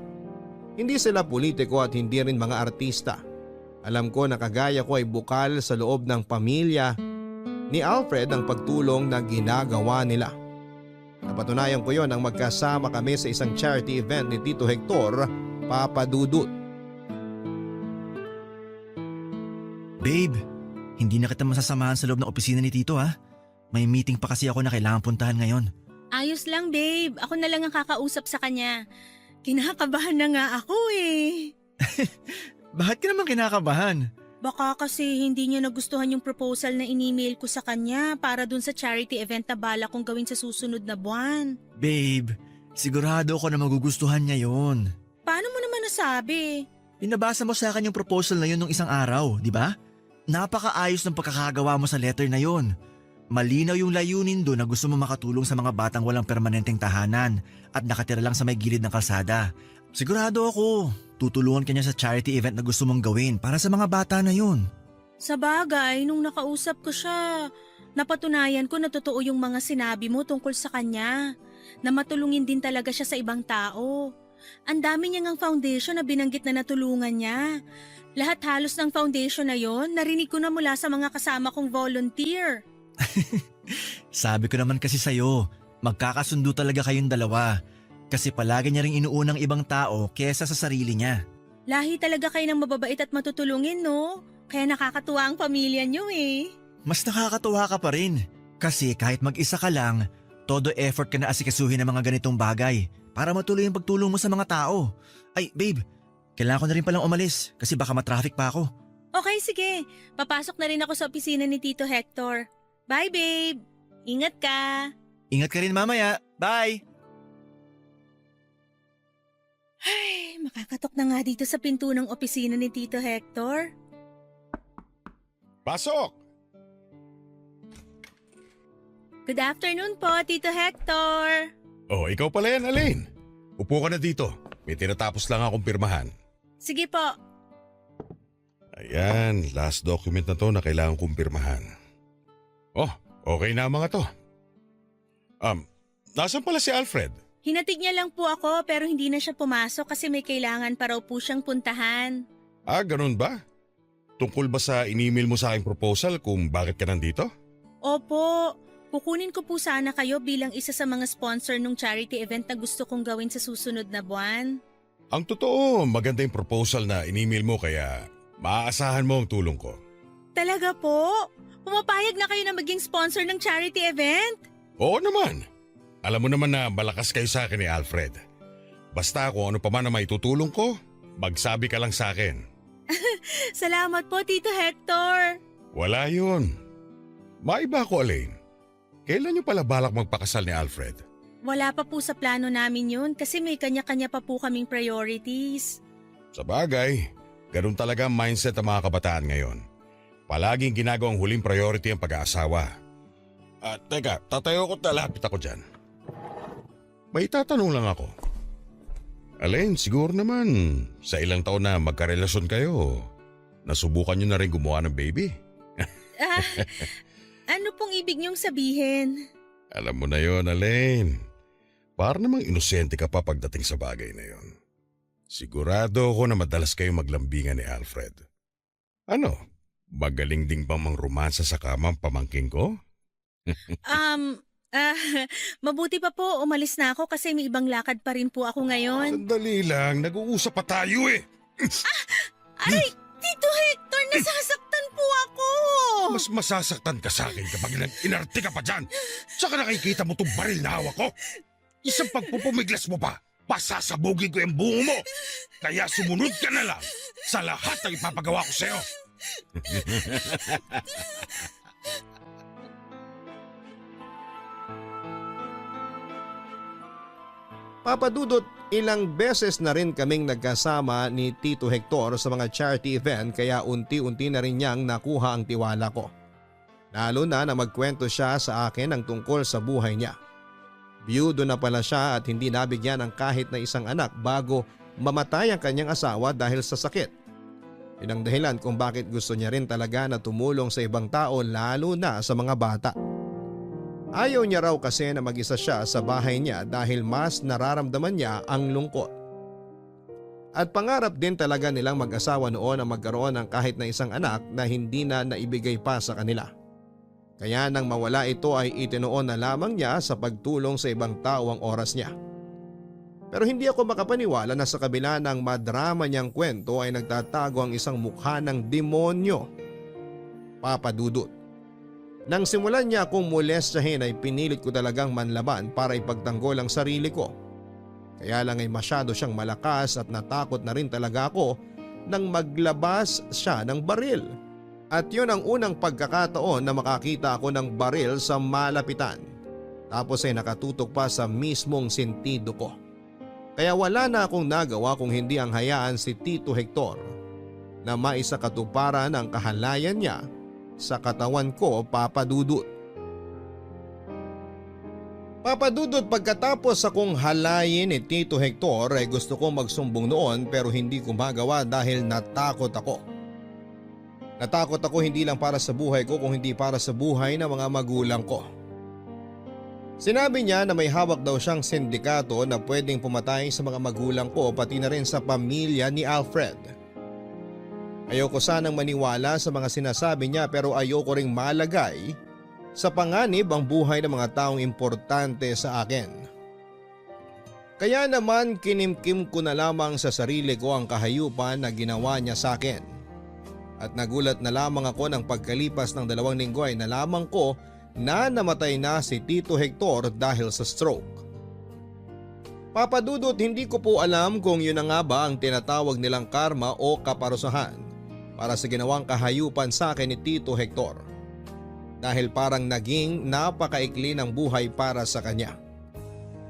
Hindi sila politiko at hindi rin mga artista. Alam ko na kagaya ko ay bukal sa loob ng pamilya ni Alfred ang pagtulong na ginagawa nila. Napatunayan ko yon nang magkasama kami sa isang charity event ni Tito Hector, Papadudut. Babe, hindi na kita masasamahan sa loob ng opisina ni Tito ha. May meeting pa kasi ako na kailangan puntahan ngayon. Ayos lang, babe. Ako na lang ang kakausap sa kanya. Kinakabahan na nga ako eh. Bakit ka naman kinakabahan? Baka kasi hindi niya nagustuhan yung proposal na in-email ko sa kanya para dun sa charity event na bala kong gawin sa susunod na buwan. Babe, sigurado ako na magugustuhan niya yon. Paano mo naman nasabi? Pinabasa mo sa akin yung proposal na yun nung isang araw, di ba? Napakaayos ng pagkakagawa mo sa letter na yon. Malinaw yung layunin doon na gusto mo makatulong sa mga batang walang permanenteng tahanan at nakatira lang sa may gilid ng kalsada. Sigurado ako, tutulungan ka niya sa charity event na gusto mong gawin para sa mga bata na yun. Sa bagay, nung nakausap ko siya, napatunayan ko na totoo yung mga sinabi mo tungkol sa kanya. Na matulungin din talaga siya sa ibang tao. Ang dami niya ngang foundation na binanggit na natulungan niya. Lahat halos ng foundation na yon, narinig ko na mula sa mga kasama kong volunteer. Sabi ko naman kasi sa'yo, magkakasundo talaga kayong dalawa. Kasi palagi niya ring inuunang ibang tao kesa sa sarili niya. Lahi talaga kayo ng mababait at matutulungin, no? Kaya nakakatuwa ang pamilya niyo eh. Mas nakakatuwa ka pa rin. Kasi kahit mag-isa ka lang, todo effort ka na asikasuhin ng mga ganitong bagay para matuloy ang pagtulong mo sa mga tao. Ay, babe, kailangan ko na rin palang umalis kasi baka matraffic pa ako. Okay, sige. Papasok na rin ako sa opisina ni Tito Hector. Bye, babe. Ingat ka. Ingat ka rin mamaya. Bye! Ay, makakatok na nga dito sa pinto ng opisina ni Tito Hector. Pasok! Good afternoon po, Tito Hector. Oh, ikaw pala yan, Alain. Upo ka na dito. May tinatapos lang akong pirmahan. Sige po. Ayan, last document na to na kailangan kumpirmahan. Oh, okay na ang mga to. Nasaan pala si Alfred? Hinatid niya lang po ako pero hindi na siya pumasok kasi may kailangan pa raw po siyang puntahan. Ganun ba? Tungkol ba sa in-email mo sa aking proposal kung bakit ka nandito? Opo, kukunin ko po sana kayo bilang isa sa mga sponsor ng charity event na gusto kong gawin sa susunod na buwan. Ang totoo, maganda yung proposal na in-email mo kaya maaasahan mo ang tulong ko. Talaga po? Pumapayag na kayo na maging sponsor ng charity event? Oo naman. Alam mo naman na malakas kayo sa akin ni Alfred. Basta kung ano pa man na maitutulong ko, magsabi ka lang sa akin. Salamat po, Tito Hector. Wala yun. Maiba ko, Elaine. Kailan niyo pala balak magpakasal ni Alfred? Wala pa po sa plano namin yun kasi may kanya-kanya pa po kaming priorities. Sa bagay, ganun talaga ang mindset ng mga kabataan ngayon. Palaging ginagawang huling priority ang pag-aasawa. Teka, tatayo ko at lalapit ako dyan. May tatanong lang ako. Elaine, siguro naman sa ilang taon na magkarelasyon kayo, nasubukan niyo na rin gumawa ng baby? Ano pong ibig niyong sabihin? Alam mo na yon, Elaine. Para namang inosente ka pa pagdating sa bagay na yon. Sigurado ako na madalas kayo maglambingan ni Alfred. Ano, magaling ding bang mangromansa sa kama ang pamangking ko? Mabuti pa po umalis na ako kasi may ibang lakad pa rin po ako ngayon. Sandali lang, nag-uusap pa tayo eh. Aray, Tito Hector, nasasaktan po ako! Mas masasaktan ka sa akin kapag inarte ka pa dyan. Tsaka nakikita mo itong baril na hawak ko. Isang pagpupumiglas mo pa, pasasabugin ko yung bungo mo. Kaya sumunod ka na lang sa lahat ng ipapagawa ko sa'yo. Papa Dudut, ilang beses na rin kaming nagkasama ni Tito Hector sa mga charity event kaya unti-unti na rin niyang nakuha ang tiwala ko. Lalo na magkwento siya sa akin ang tungkol sa buhay niya. Biyudo na pala siya at hindi nabigyan ng kahit na isang anak bago mamatay ang kanyang asawa dahil sa sakit. Yun ang dahilan kung bakit gusto niya rin talaga na tumulong sa ibang tao lalo na sa mga bata. Ayaw niya raw kasi na mag-isa siya sa bahay niya dahil mas nararamdaman niya ang lungkot. At pangarap din talaga nilang mag-asawa noon na magkaroon ng kahit na isang anak na hindi na naibigay pa sa kanila. Kaya nang mawala ito ay itinoon na lamang niya sa pagtulong sa ibang tao ang oras niya. Pero hindi ako makapaniwala na sa kabila ng madrama niyang kwento ay nagtatago ang isang mukha ng demonyo. Papa Dudut. Nang simulan niya akong molestahin ay pinilit ko talagang manlaban para ipagtanggol ang sarili ko. Kaya lang ay masyado siyang malakas at natakot na rin talaga ako nang maglabas siya ng baril. At yun ang unang pagkakataon na makakita ako ng baril sa malapitan. Tapos ay nakatutok pa sa mismong sentido ko. Kaya wala na akong nagawa kung hindi ang hayaan si Tito Hector na maisakatuparan ang kahalayan niya sa katawan ko, Papa Dudut. Papa Dudut, pagkatapos akong halayin ni Tito Hector ay gusto kong magsumbong noon pero hindi ko magawa dahil natakot ako. Natakot ako hindi lang para sa buhay ko kung hindi para sa buhay ng mga magulang ko. Sinabi niya na may hawak daw siyang sindikato na pwedeng pumatay sa mga magulang ko pati na rin sa pamilya ni Alfred. Ayoko sanang maniwala sa mga sinasabi niya pero ayoko ring malagay sa panganib ang buhay ng mga taong importante sa akin. Kaya naman kinimkim ko na lamang sa sarili ko ang kahayupan na ginawa niya sa akin. At nagulat na lamang ako ng pagkalipas ng 2 linggo ay nalaman ko na namatay na si Tito Hector dahil sa stroke. Papa Dudut, hindi ko po alam kung yun na nga ba ang tinatawag nilang karma o kaparusahan para sa ginawang kahayupan sa akin ni Tito Hector. Dahil parang naging napakaikli ng buhay para sa kanya.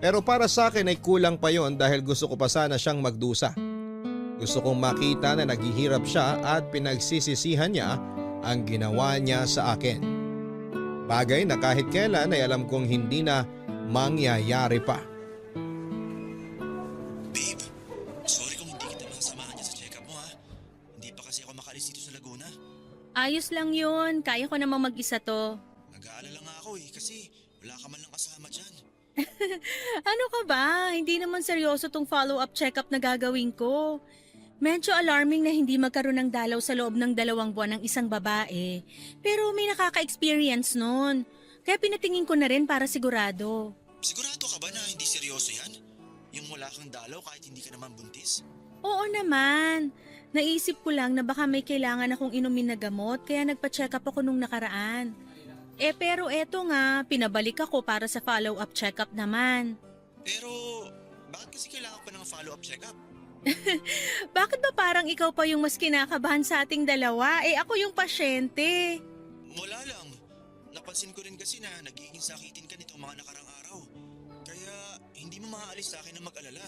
Pero para sa akin ay kulang pa yon dahil gusto ko pa sana siyang magdusa. Gusto kong makita na naghihirap siya at pinagsisisihan niya ang ginawa niya sa akin. Bagay na kahit kailan ay alam kong hindi na mangyayari pa. Babe, sorry kung hindi kita makasamahan dyan sa check-up mo ha. Hindi pa kasi ako makalis dito sa Ayos lang yun. Kaya ko namang mag-isa to. Nag-aalala nga ako kasi wala ka man lang kasama dyan. Ano ka ba? Hindi naman seryoso tong follow-up check-up na gagawin ko. Medyo alarming na hindi magkaroon ng dalaw sa loob ng 2 buwan ng isang babae. Pero may nakaka-experience nun. Kaya pinatingin ko na rin para sigurado. Sigurado ka ba na hindi seryoso yan? Yung wala kang dalaw kahit hindi ka naman buntis? Oo naman. Naisip ko lang na baka may kailangan akong inumin na gamot kaya nagpa-check up ako nung nakaraan. Pero eto nga, pinabalik ako para sa follow-up check-up naman. Pero bakit kasi kailangan pa ng follow-up check-up? Bakit ba parang ikaw pa yung mas kinakabahan sa ating dalawa? Ako yung pasyente. Wala lang. Napansin ko rin kasi na nagiging sakitin ka nito mga nakarang araw. Kaya hindi mo maaalis sa akin na mag-alala.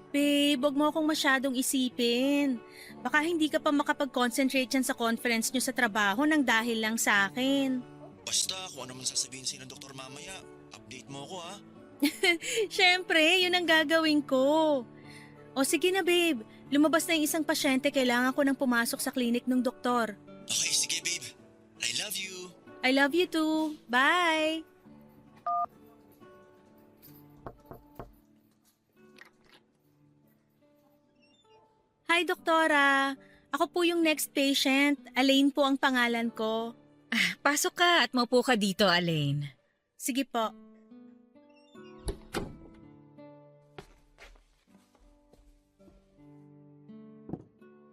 Babe, wag mo akong masyadong isipin. Baka hindi ka pa makapag-concentrate dyan sa conference nyo sa trabaho nang dahil lang sa akin. Basta kung ano man sasabihin sa'yo ng doktor mamaya, update mo ako ha. Siyempre, yun ang gagawin ko. O sige na babe, lumabas na yung isang pasyente, kailangan ko nang pumasok sa klinik ng doktor. Okay, sige babe. I love you. I love you too. Bye! Hi, doktora. Ako po yung next patient. Elaine po ang pangalan ko. Pasok ka at maupo ka dito, Elaine. Sige po.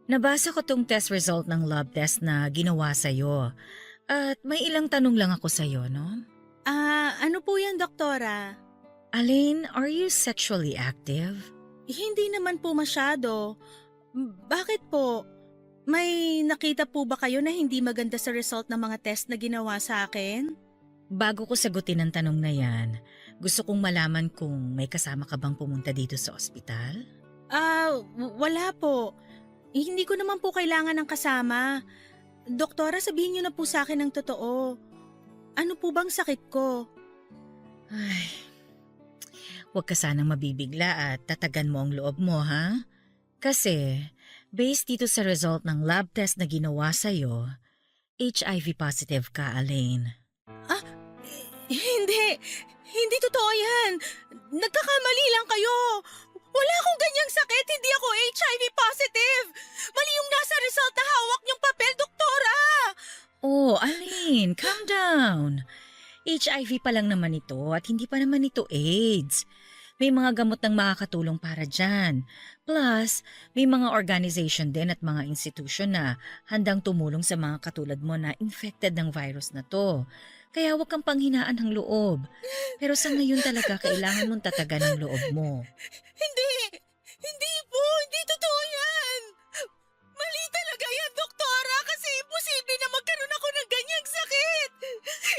Nabasa ko tong test result ng lab test na ginawa sa'yo. At may ilang tanong lang ako sa'yo, no? Ano po yan, doktora? Elaine, are you sexually active? Hindi naman po masyado. Bakit po? May nakita po ba kayo na hindi maganda sa result ng mga test na ginawa sa akin? Bago ko sagutin ang tanong na yan, gusto kong malaman kung may kasama ka bang pumunta dito sa ospital? Wala po. Hindi ko naman po kailangan ng kasama. Doktora, sabihin niyo na po sa akin ang totoo. Ano po bang sakit ko? Ay, huwag ka sanang mabibigla at tatagan mo ang loob mo, ha? Kasi, based dito sa result ng lab test na ginawa sa'yo, HIV positive ka, Elaine. Hindi totoo yan. Nagkakamali lang kayo. Wala akong ganyang sakit, hindi ako HIV positive. Mali yung nasa result na hawak niyong papel, doktora. Oh, Elaine, calm down. HIV pa lang naman ito at hindi pa naman ito AIDS. May mga gamot nang makakatulong para dyan. Plus, may mga organization din at mga institution na handang tumulong sa mga katulad mo na infected ng virus na to. Kaya huwag kang panghinaan ng loob. Pero sa ngayon talaga kailangan mong tatagan ang loob mo. Hindi totoo yan. Mali talaga yan, doktora, kasi imposible na magkaroon ako ng ganyang sakit.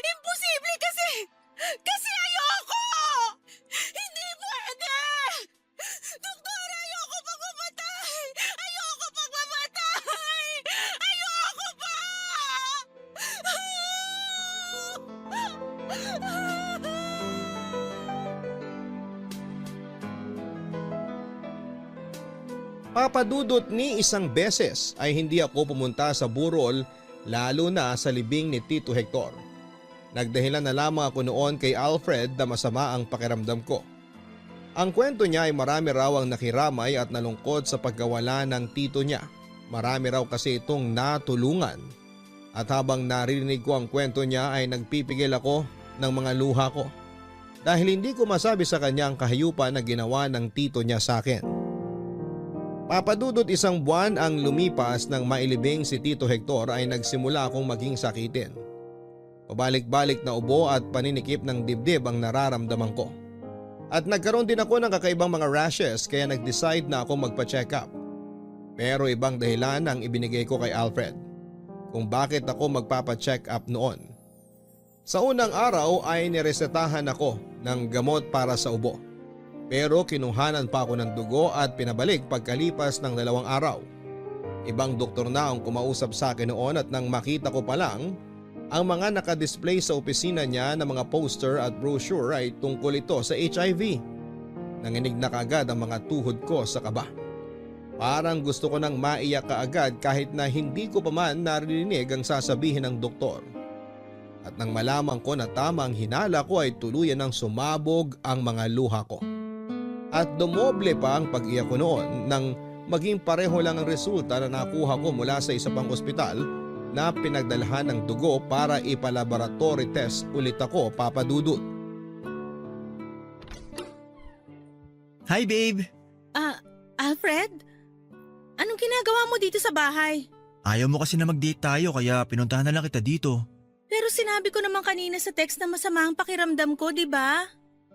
Imposible kasi ayoko. Hindi pwede. Doktora, ayoko pang mamatay. Ayoko pa. Papadudot ni isang beses ay hindi ako pumunta sa burol lalo na sa libing ni Tito Hector. Nagdahilan na lamang ako noon kay Alfred na masama ang pakiramdam ko. Ang kwento niya ay marami raw ang nakiramay at nalungkot sa pagkawala ng tito niya. Marami raw kasi itong natulungan. At habang naririnig ko ang kwento niya ay nagpipigil ako ng mga luha ko. Dahil hindi ko masabi sa kanya ang kahayupan na ginawa ng tito niya sa akin. Papadudot 1 buwan ang lumipas nang mailibing si Tito Hector ay nagsimula akong maging sakitin. Pabalik-balik na ubo at paninikip ng dibdib ang nararamdaman ko. At nagkaroon din ako ng kakaibang mga rashes kaya nag-decide na ako magpa-check up. Pero ibang dahilan ang ibinigay ko kay Alfred kung bakit ako magpapa-check up noon. Sa unang araw ay niresetahan ako ng gamot para sa ubo. Pero kinuhanan pa ako ng dugo at pinabalik pagkalipas ng 2 araw. Ibang doktor na ang kumausap sa akin noon at nang makita ko pa lang ang mga nakadisplay sa opisina niya na mga poster at brochure ay tungkol ito sa HIV. Nanginig na kagad ang mga tuhod ko sa kaba. Parang gusto ko nang maiyak kaagad kahit na hindi ko pa man narinig ang sasabihin ng doktor. At nang malaman ko na tama ang hinala ko ay tuluyan ng sumabog ang mga luha ko. At dumoble pa ang pag-iyak ko noon nang maging pareho lang ang resulta na nakuha ko mula sa isa pang ospital na pinagdalhan ng dugo para ipalaboratory test ulit ako, Papa Dudut. Hi babe! Alfred? Anong ginagawa mo dito sa bahay? Ayaw mo kasi na mag-date tayo kaya pinuntahan na lang kita dito. Pero sinabi ko naman kanina sa text na masama ang pakiramdam ko, di ba?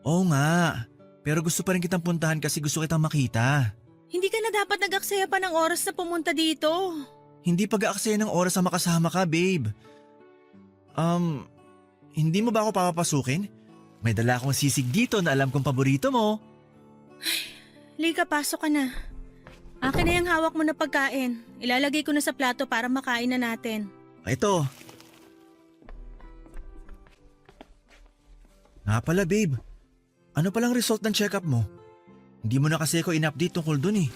Oo nga, pero gusto pa rin kitang puntahan kasi gusto kitang makita. Hindi ka na dapat nag-aksaya pa ng oras na pumunta dito. Hindi pag-aaksaya ng oras na makasama ka, babe. Hindi mo ba ako papapasukin? May dala akong sisig dito na alam kong paborito mo. Lika, pasok ka na. Akin na yung hawak mo na pagkain. Ilalagay ko na sa plato para makain na natin. Ito. Nga pala, babe. Ano palang result ng check-up mo? Hindi mo na kasi ako in-update tungkol dun eh.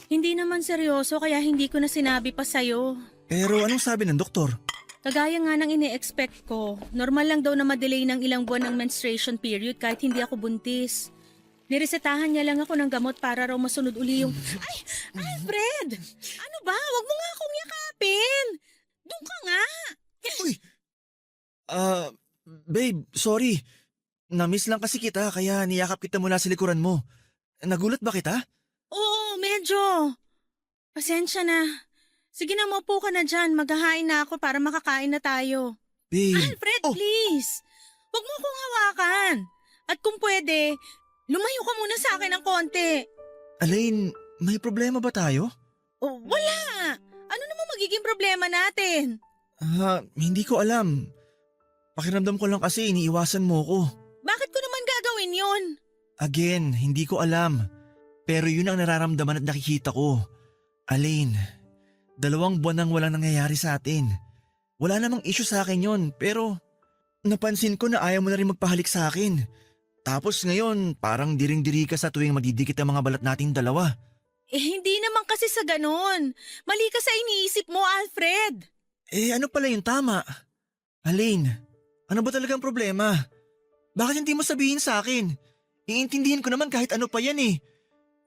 Hindi naman seryoso kaya hindi ko na sinabi pa sa'yo. Pero anong sabi ng doktor? Kagaya nga ng ini-expect ko, normal lang daw na madelay ng ilang buwan ng menstruation period kahit hindi ako buntis. Niresetahan niya lang ako ng gamot para raw masunod uli yung... Ay! Alfred! Ano ba? Huwag mo nga akong yakapin! Doon ka nga! Uy! Babe, sorry. Na-miss lang kasi kita kaya niyakap kita mula sa likuran mo. Nagulat ba kita? Oo, medyo. Pasensya na. Sige na, maupo ka na dyan. Maghahain na ako para makakain na tayo. Babe! Alfred, please! Huwag mo akong hawakan. At kung pwede, lumayo ka muna sa akin ng konti. Alain, may problema ba tayo? Oh, wala! Ano naman magiging problema natin? Hindi ko alam. Pakiramdam ko lang kasi iniiwasan mo ko. Bakit ko naman gagawin yun? Again, hindi ko alam. Pero yun ang nararamdaman at nakikita ko. Alain, 2 buwan nang walang nangyayari sa atin. Wala namang issue sa akin yun, pero napansin ko na ayaw mo na rin magpahalik sa akin. Tapos ngayon, parang diring-diri ka sa tuwing magdidikit ang mga balat nating dalawa. Hindi naman kasi sa ganon. Mali ka sa iniisip mo, Alfred. Ano pala yung tama? Alain, ano ba talagang problema? Bakit hindi mo sabihin sa akin? Iintindihin ko naman kahit ano pa yan eh.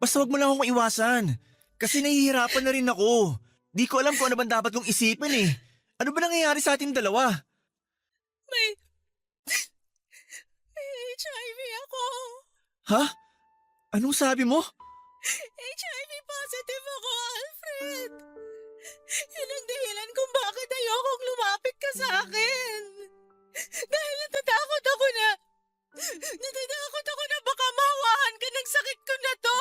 Basta wag mo lang akong iwasan. Kasi nahihirapan na rin ako. Di ko alam kung ano ba dapat kong isipin eh. Ano ba nangyayari sa ating dalawa? May HIV ako. Ha? Anong sabi mo? HIV positive ako, Alfred. Yun ang dahilan kung bakit ayokong lumapit ka sa akin. Dahil natatakot ako na baka mahawahan ka ng sakit ko na to.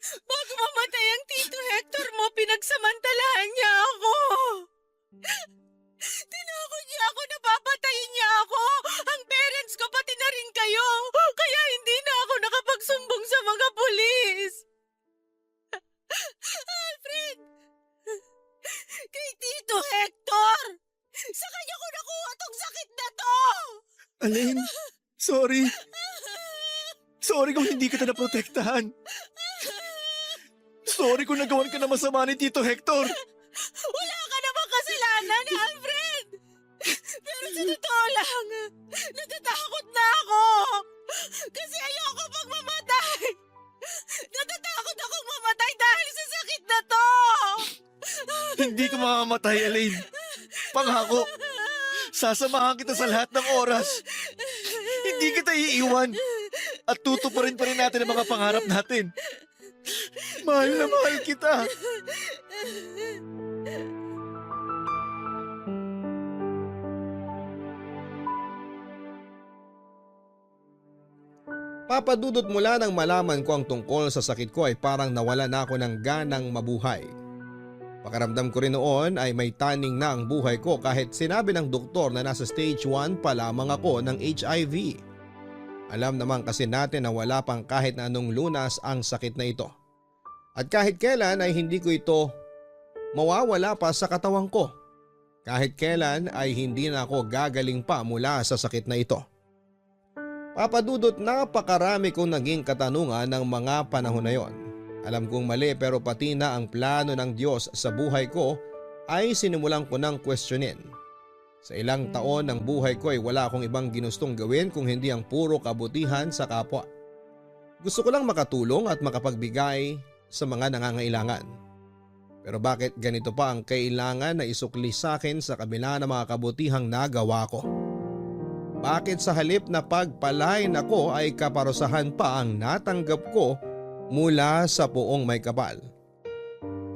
Bago mamatay ang Tito Hector mo, pinagsamantalahan niya ako. Tinakot niya ako na papatayin niya ako. Ang parents ko pati na rin kayo. Kaya hindi na ako nakapagsumbong sa mga pulis. Alfred! Kay Tito Hector! Sa kanya ko nakuha tong sakit na to! Alain, sorry. Sorry kung hindi kita naprotektahan. Sorry kung nagawan ka na masama ni Tito Hector. Wala ka namang kasalanan, Alfred! Pero sa totoo lang, natatakot na ako! Kasi ayoko pang mamatay! Natatakot akong mamatay dahil sa sakit na to! Hindi ka mamamatay, Alain. Pangako, sasamahan kita sa lahat ng oras. Hindi kita iiwan. At tutuparin pa rin natin ang mga pangarap natin. Mahal na mahal kita. Papadudot mula nang malaman ko ang tungkol sa sakit ko ay parang nawala na ako ng ganang mabuhay. Pakiramdam ko rin noon ay may taning na ang buhay ko kahit sinabi ng doktor na nasa stage 1 pa lamang ako ng HIV. Alam naman kasi natin na wala pang kahit na anong lunas ang sakit na ito. At kahit kailan ay hindi ko ito mawawala pa sa katawan ko. Kahit kailan ay hindi na ako gagaling pa mula sa sakit na ito. Papadudot, napakarami kong naging katanungan ng mga panahon na yon. Alam kong mali pero pati na ang plano ng Diyos sa buhay ko ay sinimulan ko ng questionin. Sa ilang taon ng buhay ko ay wala akong ibang ginustong gawin kung hindi ang puro kabutihan sa kapwa. Gusto ko lang makatulong at makapagbigay sa mga nangangailangan. Pero bakit ganito pa ang kailangan na isukli sa akin sa kabila ng mga kabutihang nagawa ko? Bakit sa halip na pagpalain ako ay kaparusahan pa ang natanggap ko mula sa Poong May Kapal?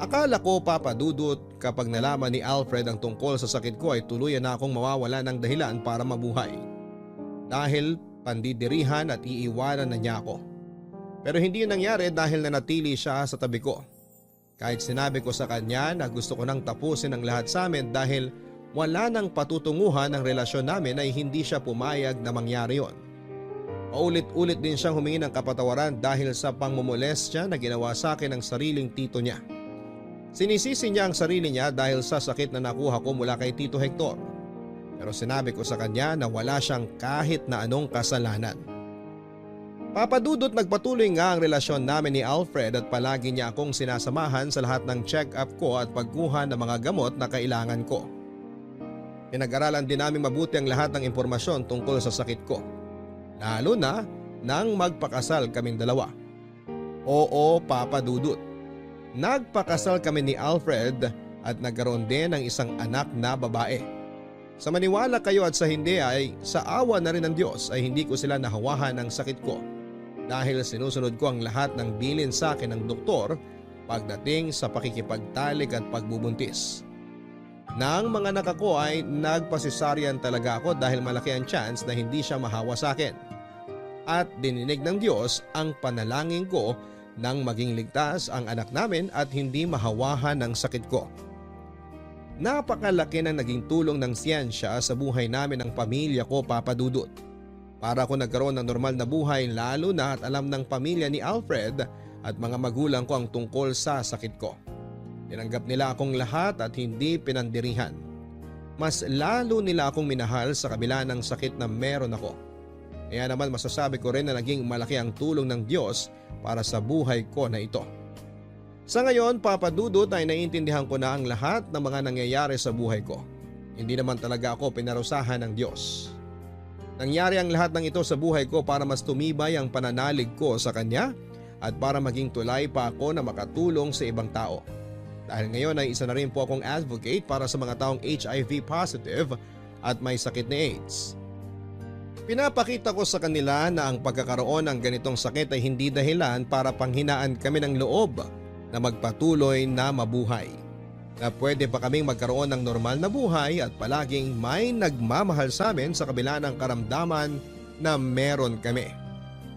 Akala ko, Papa Dudut, kapag nalaman ni Alfred ang tungkol sa sakit ko ay tuluyan na akong mawawala ng dahilan para mabuhay. Dahil pandidirihan at iiwanan na niya ako. Pero hindi yun nangyari dahil nanatili siya sa tabi ko. Kahit sinabi ko sa kanya na gusto ko nang tapusin ang lahat sa amin dahil wala nang patutunguhan ang relasyon namin ay hindi siya pumayag na mangyari yon. Paulit-ulit din siyang humingi ng kapatawaran dahil sa pangmumolestya na ginawa sa akin ng sariling tito niya. Sinisisi niya ang sarili niya dahil sa sakit na nakuha ko mula kay Tito Hector. Pero sinabi ko sa kanya na wala siyang kahit na anong kasalanan. Papa Dudut, nagpatuloy nga ang relasyon namin ni Alfred at palagi niya akong sinasamahan sa lahat ng check-up ko at pagkuha ng mga gamot na kailangan ko. Pinag-aralan din namin mabuti ang lahat ng impormasyon tungkol sa sakit ko. Lalo na nang magpakasal kaming dalawa. Oo, Papa Dudut. Nagpakasal kami ni Alfred at nagkaroon din ng isang anak na babae. Sa maniwala kayo at sa hindi ay sa awa na rin ng Diyos ay hindi ko sila nahawahan ng sakit ko dahil sinusunod ko ang lahat ng bilin sa akin ng doktor pagdating sa pakikipagtalik at pagbubuntis. Nang mga anak ko ay nagpasisaryan talaga ako dahil malaki ang chance na hindi siya mahawa sa akin. At dininig ng Diyos ang panalangin ko nang maging ligtas ang anak namin at hindi mahawahan ng sakit ko. Napakalaki ng naging tulong ng siyensya sa buhay namin ng pamilya ko, Papa Dudut. Para ako nagkaroon ng normal na buhay lalo na at alam ng pamilya ni Alfred at mga magulang ko ang tungkol sa sakit ko. Tinanggap nila akong lahat at hindi pinandirihan. Mas lalo nila akong minahal sa kabila ng sakit na meron ako. Kaya naman masasabi ko rin na naging malaki ang tulong ng Diyos para sa buhay ko na ito. Sa ngayon, Papa Dudut, ay naiintindihan ko na ang lahat ng mga nangyayari sa buhay ko. Hindi naman talaga ako pinarusahan ng Diyos. Nangyari ang lahat ng ito sa buhay ko para mas tumibay ang pananalig ko sa Kanya at para maging tulay pa ako na makatulong sa ibang tao. Dahil ngayon ay isa na rin po akong advocate para sa mga taong HIV positive at may sakit na AIDS. Pinapakita ko sa kanila na ang pagkakaroon ng ganitong sakit ay hindi dahilan para panghinaan kami ng loob na magpatuloy na mabuhay. Na pwede pa kaming magkaroon ng normal na buhay at palaging may nagmamahal sa amin sa kabila ng karamdaman na meron kami.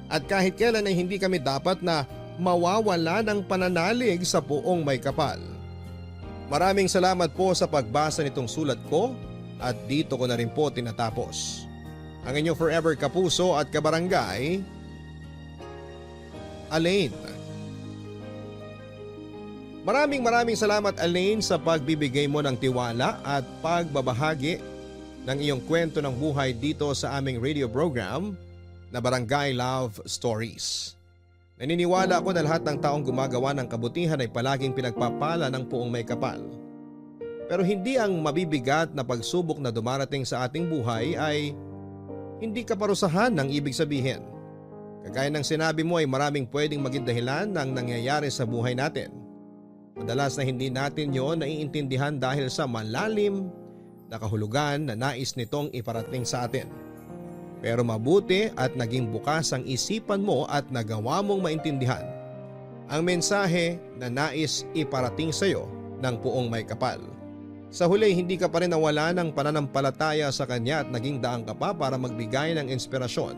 At kahit kailan ay hindi kami dapat na mawawala ng pananalig sa Poong May Kapal. Maraming salamat po sa pagbasa nitong sulat ko at dito ko na rin po tinatapos. Ang inyong forever kapuso at kabarangay, Alain. Maraming salamat, Alain, sa pagbibigay mo ng tiwala at pagbabahagi ng iyong kwento ng buhay dito sa aming radio program na Barangay Love Stories. Naniniwala ako na lahat ng taong gumagawa ng kabutihan ay palaging pinagpapala ng Poong May Kapal. Pero hindi ang mabibigat na pagsubok na dumarating sa ating buhay ay hindi kaparusahan ng ibig sabihin. Kagaya ng sinabi mo ay maraming pwedeng maging dahilan ng nangyayari sa buhay natin. Madalas na hindi natin yon naiintindihan dahil sa malalim na kahulugan na nais nitong iparating sa atin. Pero mabuti at naging bukas ang isipan mo at nagawa mong maintindihan ang mensahe na nais iparating sa iyo ng Poong May Kapal. Sa huli, hindi ka pa rin nawala ng pananampalataya sa Kanya at naging daan ka pa para magbigay ng inspirasyon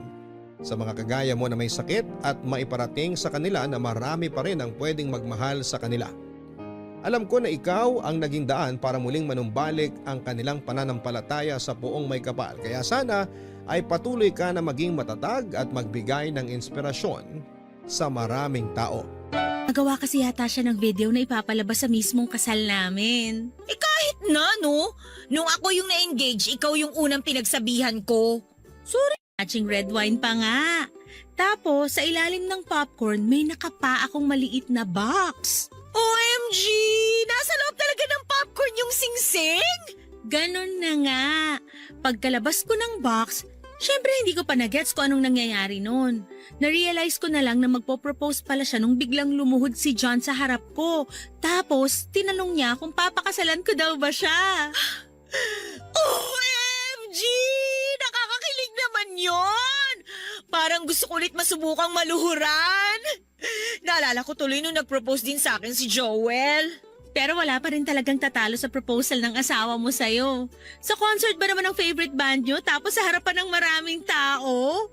sa mga kagaya mo na may sakit at maiparating sa kanila na marami pa rin ang pwedeng magmahal sa kanila. Alam ko na ikaw ang naging daan para muling manumbalik ang kanilang pananampalataya sa Poong May Kapal. Kaya sana ay patuloy ka na maging matatag at magbigay ng inspirasyon sa maraming tao. Nagawa kasi yata siya ng video na ipapalabas sa mismong kasal namin. Kahit na, no? Nung ako yung na-engage, ikaw yung unang pinagsabihan ko. Matching red wine pa nga. Tapos, sa ilalim ng popcorn, may nakapa akong maliit na box. OMG! Nasa loob talaga ng popcorn yung singsing? Ganon na nga. Pagkalabas ko ng box, syempre hindi ko pa na-gets kung anong nangyayari noon. Na-realize ko na lang na magpo-propose pala siya nung biglang lumuhod si John sa harap ko. Tapos, tinanong niya kung papakasalan ko daw ba siya. OMG! Nakakakilig naman yon. Parang gusto ko ulit masubukang maluhuran. Naalala ko tuloy nung nag-propose din sa akin si Joel. Pero wala pa rin talagang tatalo sa proposal ng asawa mo sa'yo. Sa concert ba naman ang favorite band nyo tapos sa harapan ng maraming tao?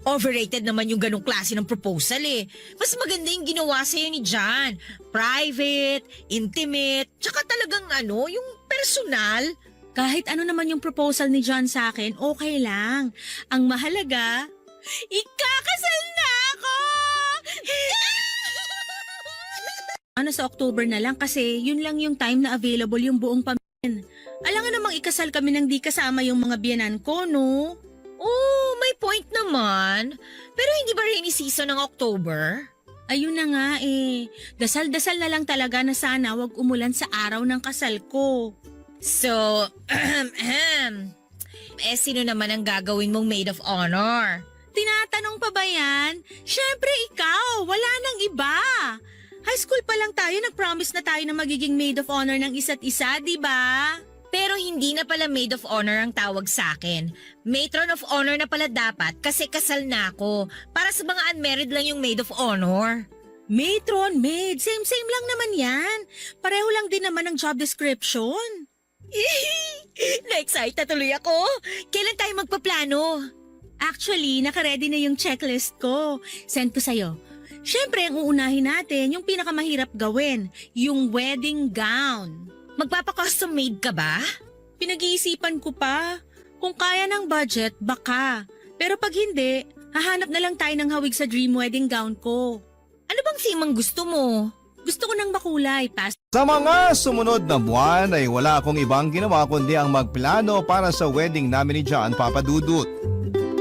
Overrated naman yung ganong klase ng proposal eh. Mas maganda yung ginawa sa'yo ni John. Private, intimate, tsaka talagang yung personal. Kahit ano naman yung proposal ni John sa akin, okay lang. Ang mahalaga, ikakasal na ako! Sa October na lang kasi yun lang yung time na available yung buong pamilya. Alangan namang ikasal kami nang di kasama yung mga biyanan ko, no? Oh, may point naman. Pero hindi ba rainy season ng October? Ayun na nga eh. Dasal-dasal na lang talaga na sana wag umulan sa araw ng kasal ko. So, sino naman ang gagawin mong maid of honor? Tinatanong pa ba yan? Syempre ikaw, wala nang iba. High school pa lang tayo, nag-promise na tayo na magiging maid of honor ng isa't isa, di ba? Pero hindi na pala maid of honor ang tawag sa akin. Matron of honor na pala dapat kasi kasal na ako. Para sa mga unmarried lang yung maid of honor. Matron, maid, same-same lang naman yan. Pareho lang din naman ang job description. Na-excite na tuloy ako. Kailan tayo magpaplano? Actually, nakaredy na yung checklist ko. Send ko sa'yo. Syempre, ang uunahin natin, yung pinakamahirap gawin, yung wedding gown. Magpapa-custom made ka ba? Pinag-iisipan ko pa. Kung kaya ng budget, baka. Pero pag hindi, hahanap na lang tayo ng hawig sa dream wedding gown ko. Ano bang theme ang gusto mo? Gusto ko ng makulay, Sa mga sumunod na buwan ay wala akong ibang ginawa kundi ang magplano para sa wedding namin ni John Papadudut.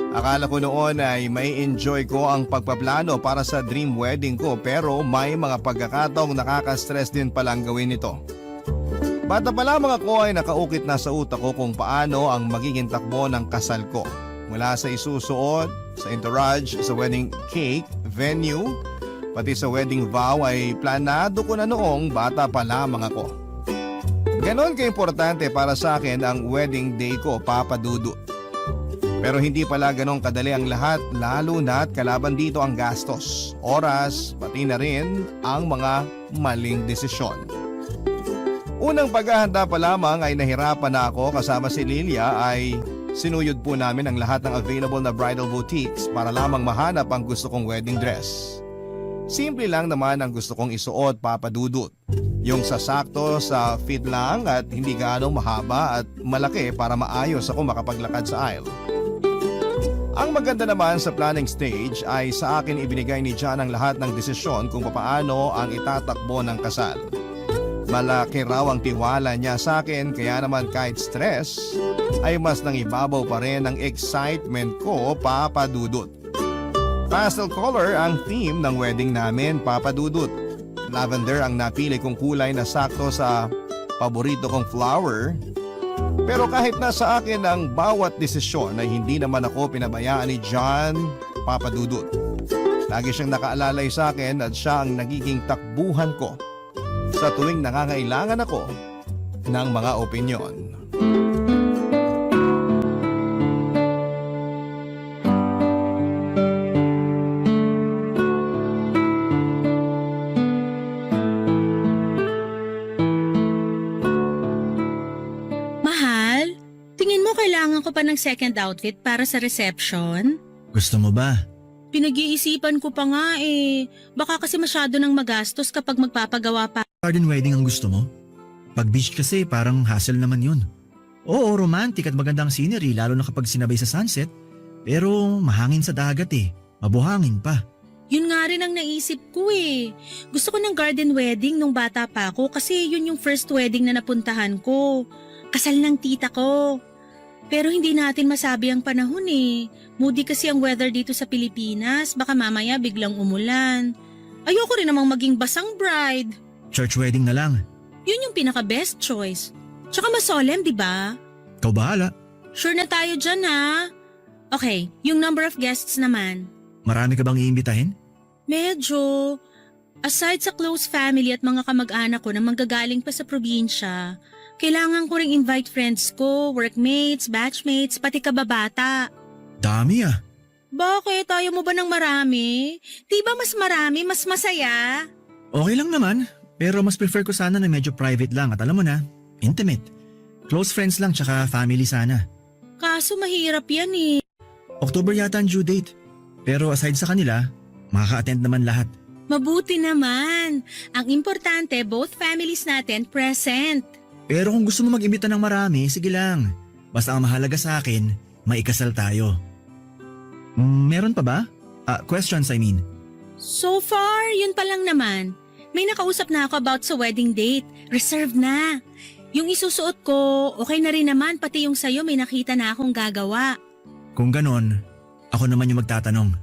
Akala ko noon ay may enjoy ko ang pagpaplano para sa dream wedding ko pero may mga pagkakataong nakaka-stress din palang gawin ito. Bata pa lamang ako ay nakaukit na sa utak ko kung paano ang magiging takbo ng kasal ko. Mula sa isusuot, sa entourage, sa wedding cake, venue, pati sa wedding vow ay planado ko na noong bata pa lamang ako. Ganon ka-importante para sa akin ang wedding day ko, Papa Dudut. Pero hindi pala ganon kadali ang lahat, lalo na't kalaban dito ang gastos, oras, pati na rin ang mga maling desisyon. Unang paghahanda pa lamang ay nahirapan na ako kasama si Lilia ay sinuyod po namin ang lahat ng available na bridal boutiques para lamang mahanap ang gusto kong wedding dress. Simple lang naman ang gusto kong isuot, Papa Dudut. Yung sasakto sa fit lang at hindi gaano mahaba at malaki para maayos ako makapaglakad sa aisle. Ang maganda naman sa planning stage ay sa akin ibinigay ni John ang lahat ng desisyon kung paano ang itatakbo ng kasal. Malaki raw ang tiwala niya sa akin kaya naman kahit stress ay mas nangibabaw pa rin ang excitement ko, Papa Dudut. Pastel color ang theme ng wedding namin, Papa Dudut. Lavender ang napili kong kulay na sakto sa paborito kong flower. Pero kahit nasa akin ang bawat desisyon ay hindi naman ako pinabayaan ni John, Papa Dudut. Lagi siyang nakaalalay sa akin at siya ang nagiging takbuhan ko sa tuwing nangangailangan ako ng mga opinyon. Mahal, tingin mo kailangan ko pa ng second outfit para sa reception? Gusto mo ba? Pinag-iisipan ko pa nga eh. Baka kasi masyado nang magastos kapag magpapagawa pa. Garden wedding ang gusto mo? Pag beach kasi parang hassle naman yun. Oo, romantic at magandang scenery lalo na kapag sinabay sa sunset. Pero mahangin sa dagat eh. Mabuhangin pa. Yun nga rin ang naisip ko eh. Gusto ko ng garden wedding nung bata pa ako kasi yun yung first wedding na napuntahan ko. Kasal ng tita ko. Pero hindi natin masabi ang panahon eh. Moody kasi ang weather dito sa Pilipinas. Baka mamaya biglang umulan. Ayoko rin namang maging basang bride. Church wedding na lang. Yun yung pinaka-best choice. Tsaka mas solemn, di ba? Ikaw bahala. Sure na tayo dyan ha. Okay, yung number of guests naman. Marami ka bang iimbitahin? Medyo. Aside sa close family at mga kamag-anak ko na manggagaling pa sa probinsya, kailangan ko ring invite friends ko, workmates, batchmates, pati kababata. Dami ah. Bakit? Ayaw mo ba ng marami? Di ba mas marami, mas masaya? Okay lang naman. Pero mas prefer ko sana na medyo private lang at alam mo na, intimate. Close friends lang tsaka family sana. Kaso mahirap yan eh. October yata ang due date. Pero aside sa kanila, makaka-attend naman lahat. Mabuti naman. Ang importante, both families natin present. Pero kung gusto mo mag-imbita ng marami, sige lang. Basta ang mahalaga sa akin, maikasal tayo. Meron pa ba? Questions I mean. So far, yun pa lang naman. May nakausap na ako about sa wedding date. Reserved na. Yung isusuot ko, okay na rin naman. Pati yung sayo may nakita na akong gagawa. Kung ganon, ako naman yung magtatanong.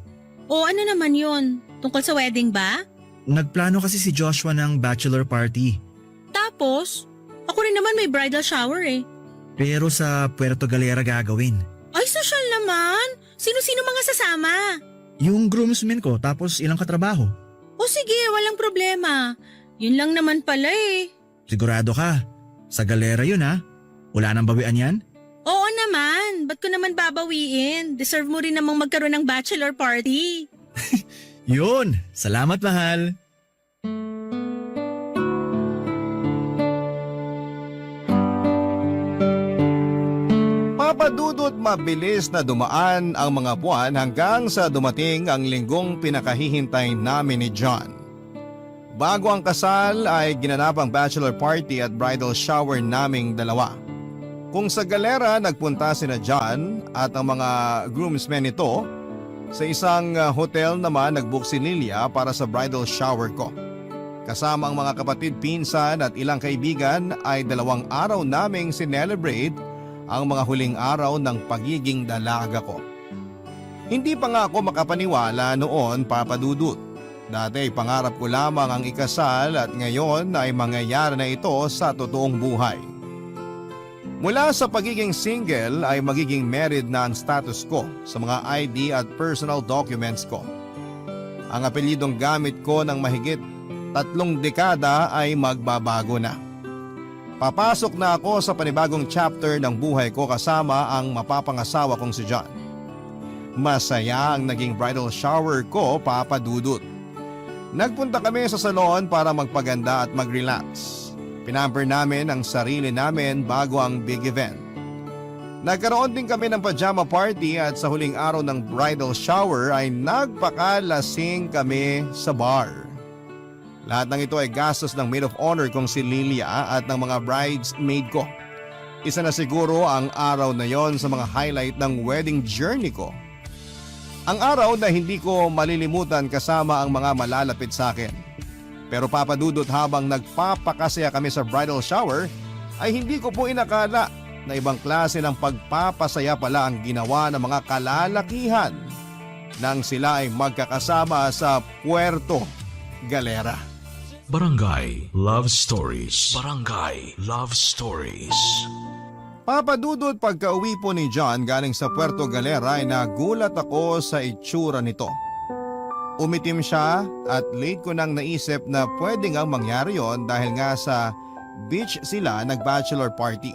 O ano naman yun? Tungkol sa wedding ba? Nagplano kasi si Joshua ng bachelor party. Tapos, ako rin naman may bridal shower eh. Pero sa Puerto Galera gagawin. Ay, social naman. Sino-sino mga sasama? Yung groomsmen ko tapos ilang katrabaho. O sige, walang problema. Yun lang naman pala eh. Sigurado ka? Sa Galera yun ha? Wala nang bawian yan? Oo naman. Ba't ko naman babawiin? Deserve mo rin namang magkaroon ng bachelor party. Yun! Salamat mahal! Papadudot mabilis na dumaan ang mga buwan hanggang sa dumating ang linggong pinakahihintay namin ni John. Bago ang kasal ay ginanap ang bachelor party at bridal shower naming dalawa. Kung sa Galera nagpunta sina John at ang mga groomsmen nito, sa isang hotel naman nagbook si Lilia para sa bridal shower ko. Kasama ang mga kapatid, pinsan at ilang kaibigan ay 2 araw naming sinelebrate ang mga huling araw ng pagiging dalaga ko. Hindi pa nga ako makapaniwala noon, Papa Dudut. Dati pangarap ko lamang ang ikasal at ngayon ay mangyayari na ito sa totoong buhay. Mula sa pagiging single ay magiging married na ang status ko sa mga ID at personal documents ko. Ang apelyidong gamit ko ng mahigit 3 dekada ay magbabago na. Papasok na ako sa panibagong chapter ng buhay ko kasama ang mapapangasawa kong si John. Masaya ang naging bridal shower ko, Papa Dudut. Nagpunta kami sa salon para magpaganda at mag-relax. Pinamper namin ang sarili namin bago ang big event. Nagkaroon din kami ng pajama party at sa huling araw ng bridal shower ay nagpakalasing kami sa bar. Lahat ng ito ay gastos ng maid of honor kong si Lilia at ng mga bridesmaid ko. Isa na siguro ang araw na yon sa mga highlight ng wedding journey ko. Ang araw na hindi ko malilimutan kasama ang mga malalapit sa akin. Pero Papa Dudut, habang nagpapakasaya kami sa bridal shower ay hindi ko po inakala na ibang klase ng pagpapasaya pala ang ginawa ng mga kalalakihan nang sila ay magkakasama sa Puerto Galera. Barangay Love Stories. Barangay Love Stories. Papa Dudut, pagka-uwi po ni John galing sa Puerto Galera ay nagulat ako sa itsura nito. Umitim siya at late ko nang naisip na pwede ngang mangyari yon dahil nga sa beach sila nag-bachelor party.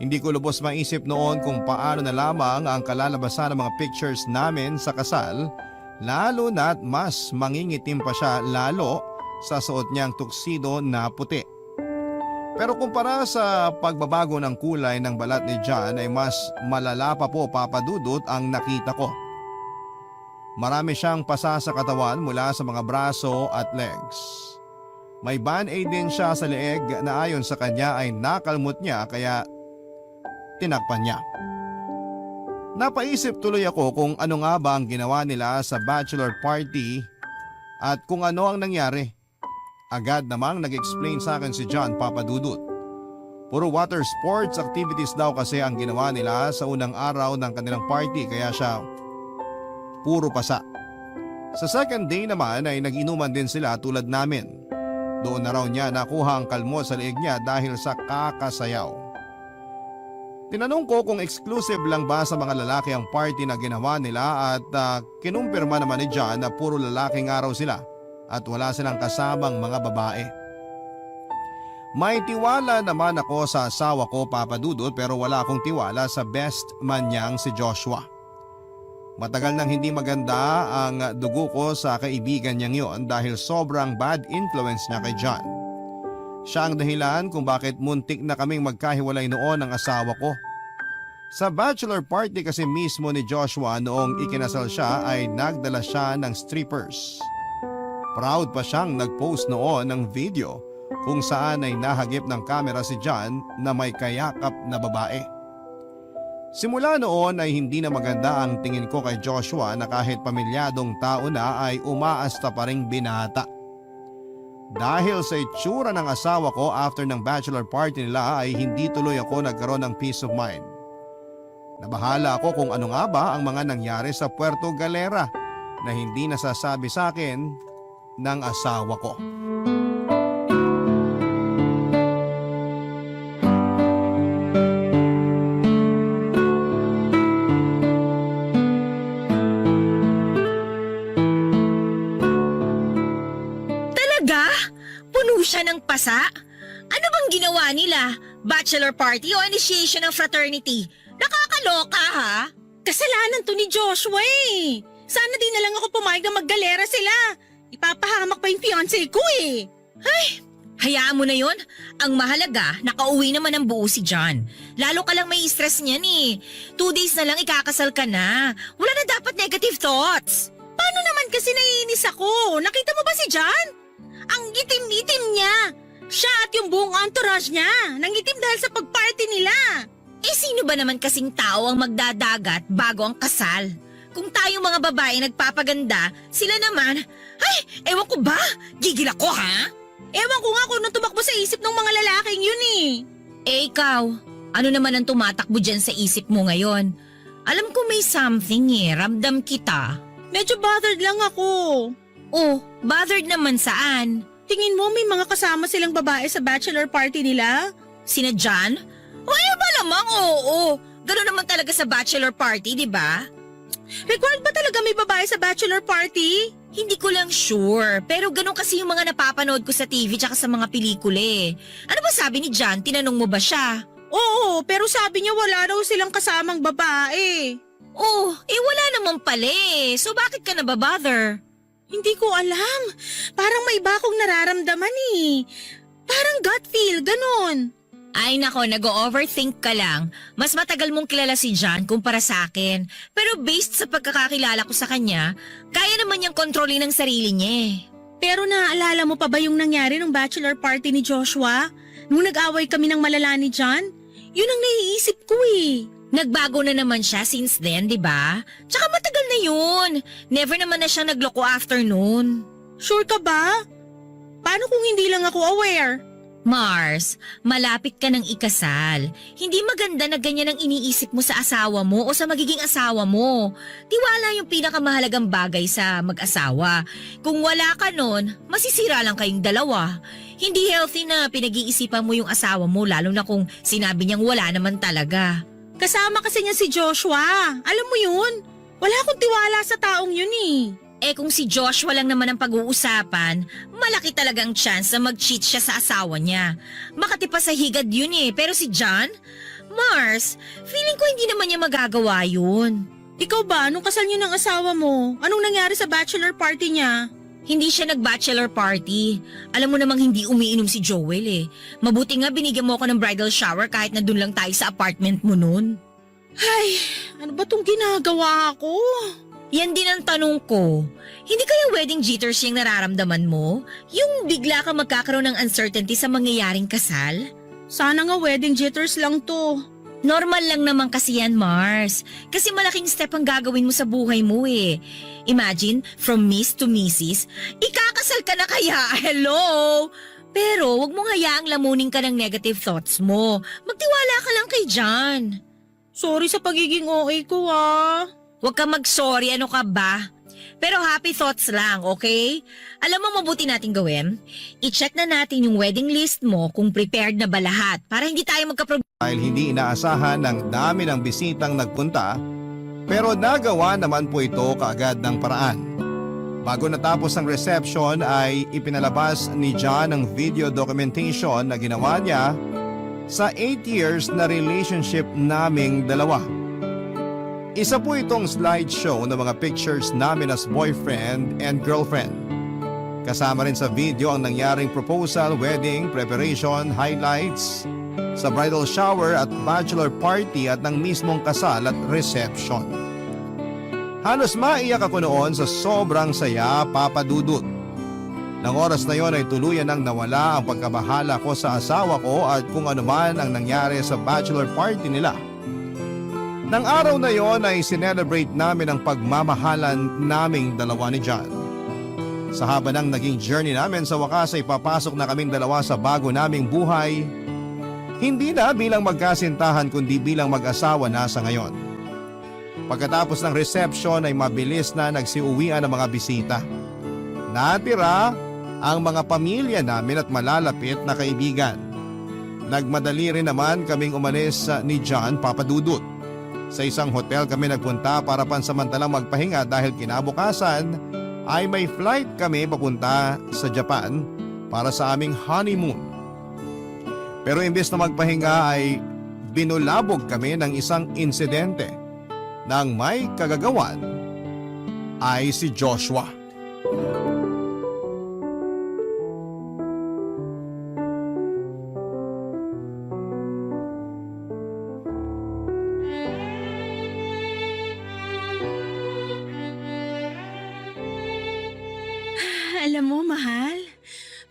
Hindi ko lubos maisip noon kung paano na lamang ang kalalabasan ng mga pictures namin sa kasal, lalo na't mas mangingitim pa siya lalo sa suot niyang tuxedo na puti. Pero kumpara sa pagbabago ng kulay ng balat ni John ay mas malala pa po, Papa Dudut, ang nakita ko. Marami siyang pasa sa katawan mula sa mga braso at legs. May band-aid din siya sa leeg na ayon sa kanya ay nakalmot niya kaya tinakpan niya. Napaisip tuloy ako kung ano nga ba ang ginawa nila sa bachelor party at kung ano ang nangyari. Agad namang nag-explain sa akin si John, Papa Dudut. Puro water sports activities daw kasi ang ginawa nila sa unang araw ng kanilang party kaya siya puro pasa. Sa second day naman ay nag-inuman din sila tulad namin. Doon na raw niya nakuha ang kalmo sa leeg niya dahil sa kakasayaw. Tinanong ko kung exclusive lang ba sa mga lalaki ang party na ginawa nila at kinumpirma naman ni John na puro lalaking araw sila at wala silang kasamang mga babae. May tiwala naman ako sa asawa ko, Papa Dudut, pero wala akong tiwala sa best man niyang si Joshua. Matagal nang hindi maganda ang dugo ko sa kaibigan niyang yon dahil sobrang bad influence niya kay John. Siya ang dahilan kung bakit muntik na kaming magkahiwalay noon ng asawa ko. Sa bachelor party kasi mismo ni Joshua noong ikinasal siya ay nagdala siya ng strippers. Proud pa siyang nag-post noon ng video kung saan ay nahagip ng kamera si John na may kayakap na babae. Simula noon ay hindi na maganda ang tingin ko kay Joshua na kahit pamilyadong tao na ay umaasta pa ring binata. Dahil sa itsura ng asawa ko after ng bachelor party nila ay hindi tuloy ako nagkaroon ng peace of mind. Nabahala ako kung ano nga ba ang mga nangyari sa Puerto Galera na hindi nasasabi sa akin ng asawa ko. Siya ng pasa? Ano bang ginawa nila? Bachelor party o initiation ng fraternity? Nakakaloka ha? Kasalanan to ni Joshua eh. Sana di na lang ako pumayag na maggalera sila. Ipapahamak pa yung fiancé ko eh. Hayaan mo na yon. Ang mahalaga, nakauwi naman ng buo si John. Lalo ka lang may stress niyan eh. 2 days na lang ikakasal ka na. Wala na dapat negative thoughts. Paano naman kasi naiinis ako? Nakita mo ba si John? Ang itim-itim niya. Siya at yung buong entourage niya. Nangitim dahil sa pagparty nila. Eh sino ba naman kasing tao ang magdadagat bago ang kasal? Kung tayong mga babae nagpapaganda, sila naman, ewan ko ba? Gigil ako ha? Ewan ko nga kung anong tumakbo sa isip ng mga lalaking yun eh. Eh ikaw, ano naman ang tumatakbo dyan sa isip mo ngayon? Alam ko may something eh, ramdam kita. Medyo bothered lang ako. Oh, bothered naman saan? Tingin mo may mga kasama silang babae sa bachelor party nila? Sina John? Ba namang oo. Gano'n naman talaga sa bachelor party, di ba? Required ba talaga may babae sa bachelor party? Hindi ko lang sure, pero gano'n kasi yung mga napapanood ko sa TV tsaka sa mga pelikula eh. Ano ba sabi ni John? Tinanong mo ba siya? Oo, pero sabi niya wala raw silang kasamang babae. Oh, wala naman pala eh. So bakit ka nababother? Hindi ko alam. Parang may iba akong nararamdaman eh. Parang gut feel, ganun. Ay nako, nag-overthink ka lang. Mas matagal mong kilala si John kumpara sa akin. Pero based sa pagkakakilala ko sa kanya, kaya naman niyang kontrolin ang sarili niya eh. Pero naaalala mo pa ba yung nangyari nung bachelor party ni Joshua? Nung nag-away kami ng malala ni John? Yun ang naiisip ko eh. Nagbago na naman siya since then, di ba? Tsaka matagal na yun. Never naman na siya nagloko after noon. Sure ka ba? Paano kung hindi lang ako aware? Mars, malapit ka ng ikasal. Hindi maganda na ganyan ang iniisip mo sa asawa mo o sa magiging asawa mo. Tiwala yung pinakamahalagang bagay sa mag-asawa. Kung wala ka nun, masisira lang kayong dalawa. Hindi healthy na pinag-iisipan mo yung asawa mo lalo na kung sinabi niyang wala naman talaga. Kasama kasi niya si Joshua. Alam mo yun? Wala akong tiwala sa taong yun eh. Eh kung si Joshua lang naman ang pag-uusapan, malaki talagang chance na mag-cheat siya sa asawa niya. Makati pa sa higad yun eh. Pero si John? Mars, feeling ko hindi naman niya magagawa yun. Ikaw ba, nung kasal niyo ng asawa mo, anong nangyari sa bachelor party niya? Hindi siya nag-bachelor party. Alam mo namang hindi umiinom si Joel eh. Mabuti nga binigyan mo ako ng bridal shower kahit na dun lang tayo sa apartment mo nun. Ay, ano ba tong ginagawa ko? Yan din ang tanong ko. Hindi kaya wedding jitters yung nararamdaman mo? Yung bigla ka magkakaroon ng uncertainty sa mangyayaring kasal? Sana nga wedding jitters lang to. Normal lang naman kasi yan, Mars. Kasi malaking step ang gagawin mo sa buhay mo eh. Imagine, from Miss to Mrs., ikakasal ka na kaya? Hello? Pero wag mong hayaang lamunin ka ng negative thoughts mo. Magtiwala ka lang kay John. Sorry sa pagiging OA ko ah. Huwag ka mag-sorry, ano ka ba? Pero happy thoughts lang, okay? Alam mo mabuti nating gawin? I-check na natin yung wedding list mo kung prepared na ba lahat para hindi tayo magka-problema. Dahil hindi inaasahan ng dami ng bisitang nagpunta, pero nagawa naman po ito kaagad ng paraan. Bago natapos ang reception ay ipinalabas ni John ang video documentation na ginawa niya sa 8 years na relationship naming dalawa. Isa po itong slideshow ng mga pictures namin as boyfriend and girlfriend. Kasama rin sa video ang nangyaring proposal, wedding, preparation, highlights, sa bridal shower at bachelor party at ng mismong kasal at reception. Halos maiyak ako noon sa sobrang saya, Papa Dudut. Nang oras na yon ay tuluyan nang nawala ang pagkabahala ko sa asawa ko at kung ano man ang nangyari sa bachelor party nila. Nang araw na yon ay sinelebrate namin ang pagmamahalan naming dalawa ni John. Sa haba ng naging journey namin sa wakas ay papasok na kaming dalawa sa bago naming buhay. Hindi na bilang magkasintahan kundi bilang mag-asawa na sa ngayon. Pagkatapos ng reception ay mabilis na nagsiuwian ang mga bisita. Natira ang mga pamilya namin at malalapit na kaibigan. Nagmadali rin naman kaming umalis ni John, Papa Dudut. Sa isang hotel kami nagpunta para pansamantalang magpahinga dahil kinabukasan ay may flight kami papunta sa Japan para sa aming honeymoon. Pero imbes na magpahinga ay binulabog kami ng isang insidente nang may kagagawan ay si Joshua. Alam mo, mahal,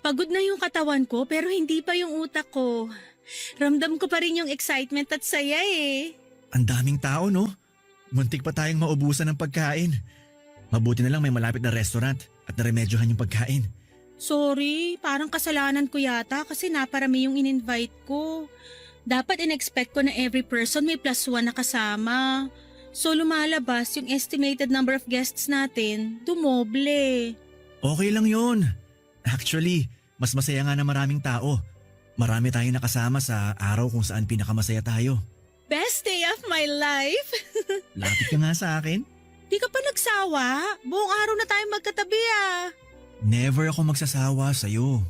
pagod na yung katawan ko pero hindi pa yung utak ko. Ramdam ko pa rin yung excitement at saya eh. Ang daming tao, no? Muntik pa tayong maubusan ng pagkain. Mabuti na lang may malapit na restaurant at naremedyohan yung pagkain. Sorry, parang kasalanan ko yata kasi naparami yung in-invite ko. Dapat in-expect ko na every person may +1 na kasama. So lumalabas yung estimated number of guests natin, dumoble. Okay lang yun. Actually, mas masaya nga na maraming tao. Marami tayong nakasama sa araw kung saan pinakamasaya tayo. Best day of my life! Lapit ka nga sa akin. Di ka pa nagsawa? Buong araw na tayong magkatabi ah. Never ako magsasawa sa'yo.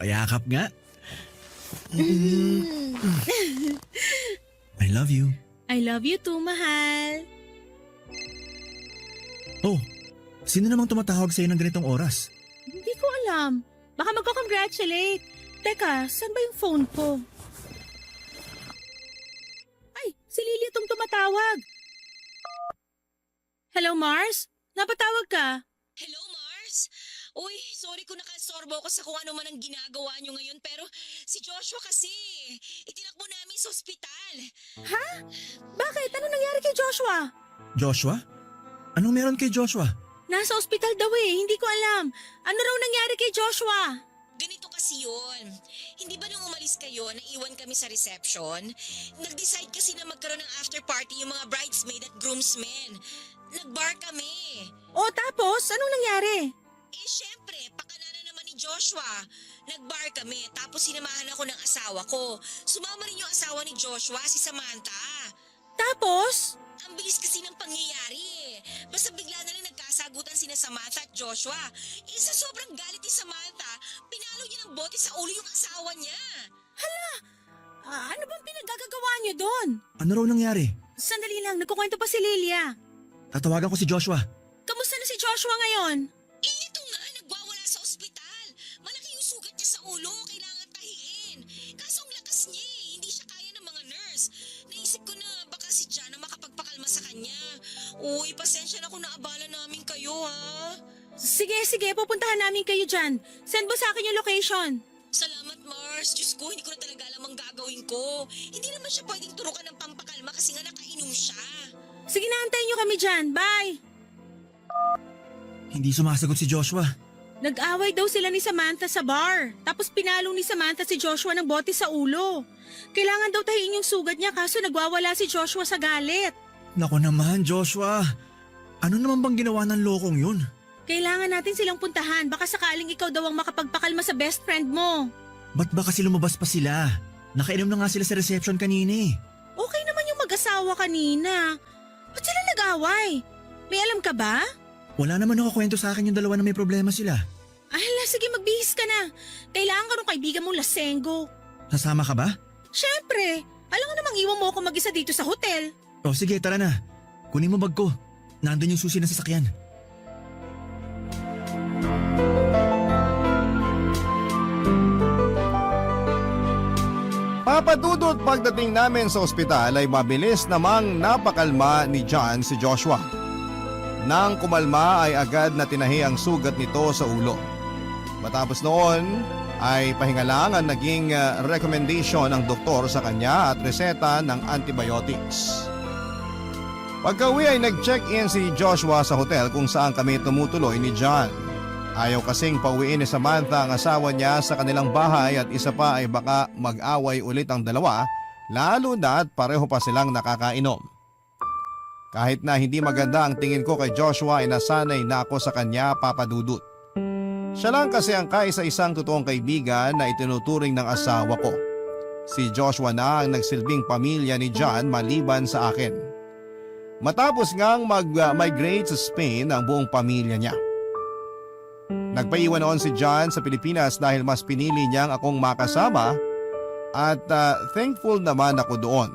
Payakap nga. I love you. I love you too, mahal. Oh, sino namang tumatawag sa'yo ng ganitong oras? Hindi ko alam. Baka magko-congratulate. Teka, saan ba yung phone ko? Ay, si Lily itong tumatawag. Hello, Mars? Napatawag ka? Hello, Mars? Uy, sorry kung nakasorbo ko sa kung ano man ang ginagawa nyo ngayon pero si Joshua kasi, itinakbo namin sa ospital. Ha? Bakit? Ano nangyari kay Joshua? Joshua? Anong meron kay Joshua? Nasa ospital daw eh, hindi ko alam. Ano raw nangyari kay Joshua? Ganito kasi yun. Hindi ba nung umalis kayo, naiwan kami sa reception? Nag-decide kasi na magkaroon ng after party yung mga bridesmaid at groomsmen. Nag-bar kami. O tapos, anong nangyari? Eh syempre, pakana na naman ni Joshua. Nag-bar kami, tapos sinamahan ako ng asawa ko. Sumama rin yung asawa ni Joshua, si Samantha. Tapos? Ang bilis kasi ng pangyayari eh. Basta bigla na lang nagkasagutan sina Samantha at Joshua. Eh sa sobrang galit ni Samantha, pinalo niya ng bote sa ulo yung asawa niya. Ano bang pinagagagawa niyo doon? Ano raw nangyari? Sandali lang, nagkukwento pa si Lilia. Tatawagan ko si Joshua. Kamusta na si Joshua ngayon? Eh ito nga, nagwawala sa ospital. Malaki yung sugat niya sa ulo, kailangan tahiin. Kaso ang lakas niya eh, hindi siya kaya ng mga nurse. Naisip ko na baka si Jana makapagpakalma sa kanya. Uy, pasensya na kung naabala namin kayo ha. Sige, pupuntahan namin kayo dyan. Send mo sa akin yung location. Salamat Mars, Diyos ko, hindi ko na talaga alam ang gagawin ko. Hindi naman siya pwedeng turukan ng pampakalma kasi nga nakainom siya. Sige na, antayin nyo kami dyan. Bye! Hindi sumasagot si Joshua. Nag-away daw sila ni Samantha sa bar. Tapos pinalong ni Samantha si Joshua ng bote sa ulo. Kailangan daw tahiin yung sugat niya kaso nagwawala si Joshua sa galit. Nako naman, Joshua. Ano naman bang ginawa ng lokong yun? Kailangan natin silang puntahan. Baka sakaling ikaw daw ang makapagpakalma sa best friend mo. Ba't ba kasi lumabas pa sila? Nakainom na nga sila sa reception kanina eh. Okay naman yung mag-asawa kanina. Ba't sila nag-away? May alam ka ba? Wala naman nakakwento sa akin yung dalawa na may problema sila. Hala, sige magbihis ka na. Kailangan ka nung kaibigan mong lasenggo. Sasama ka ba? Siyempre, alam nga namang iwan mo ako mag-isa dito sa hotel. O sige, tara na. Kunin mo bag ko. Nandun yung susi ng sasakyan. Papadudot pagdating namin sa ospital ay mabilis namang napakalma ni John si Joshua. Nang kumalma ay agad na tinahi ang sugat nito sa ulo. Matapos noon ay pahinga lang ang naging recommendation ng doktor sa kanya at reseta ng antibiotics. Pagka-uwi ay nag-check-in si Joshua sa hotel kung saan kami tumutuloy ni John. Ayaw kasing pauwiin ni Samantha ang asawa niya sa kanilang bahay at isa pa ay baka mag-away ulit ang dalawa lalo na at pareho pa silang nakakainom. Kahit na hindi maganda ang tingin ko kay Joshua ay nasanay na ako sa kanya, Papa Dudut. Siya lang kasi ang kaisa-isang totoong kaibigan na itinuturing ng asawa ko. Si Joshua na ang nagsilbing pamilya ni John maliban sa akin. Matapos ngang mag-migrate sa Spain ang buong pamilya niya. Nagpaiwan noon si John sa Pilipinas dahil mas pinili niyang akong makasama at thankful naman ako doon.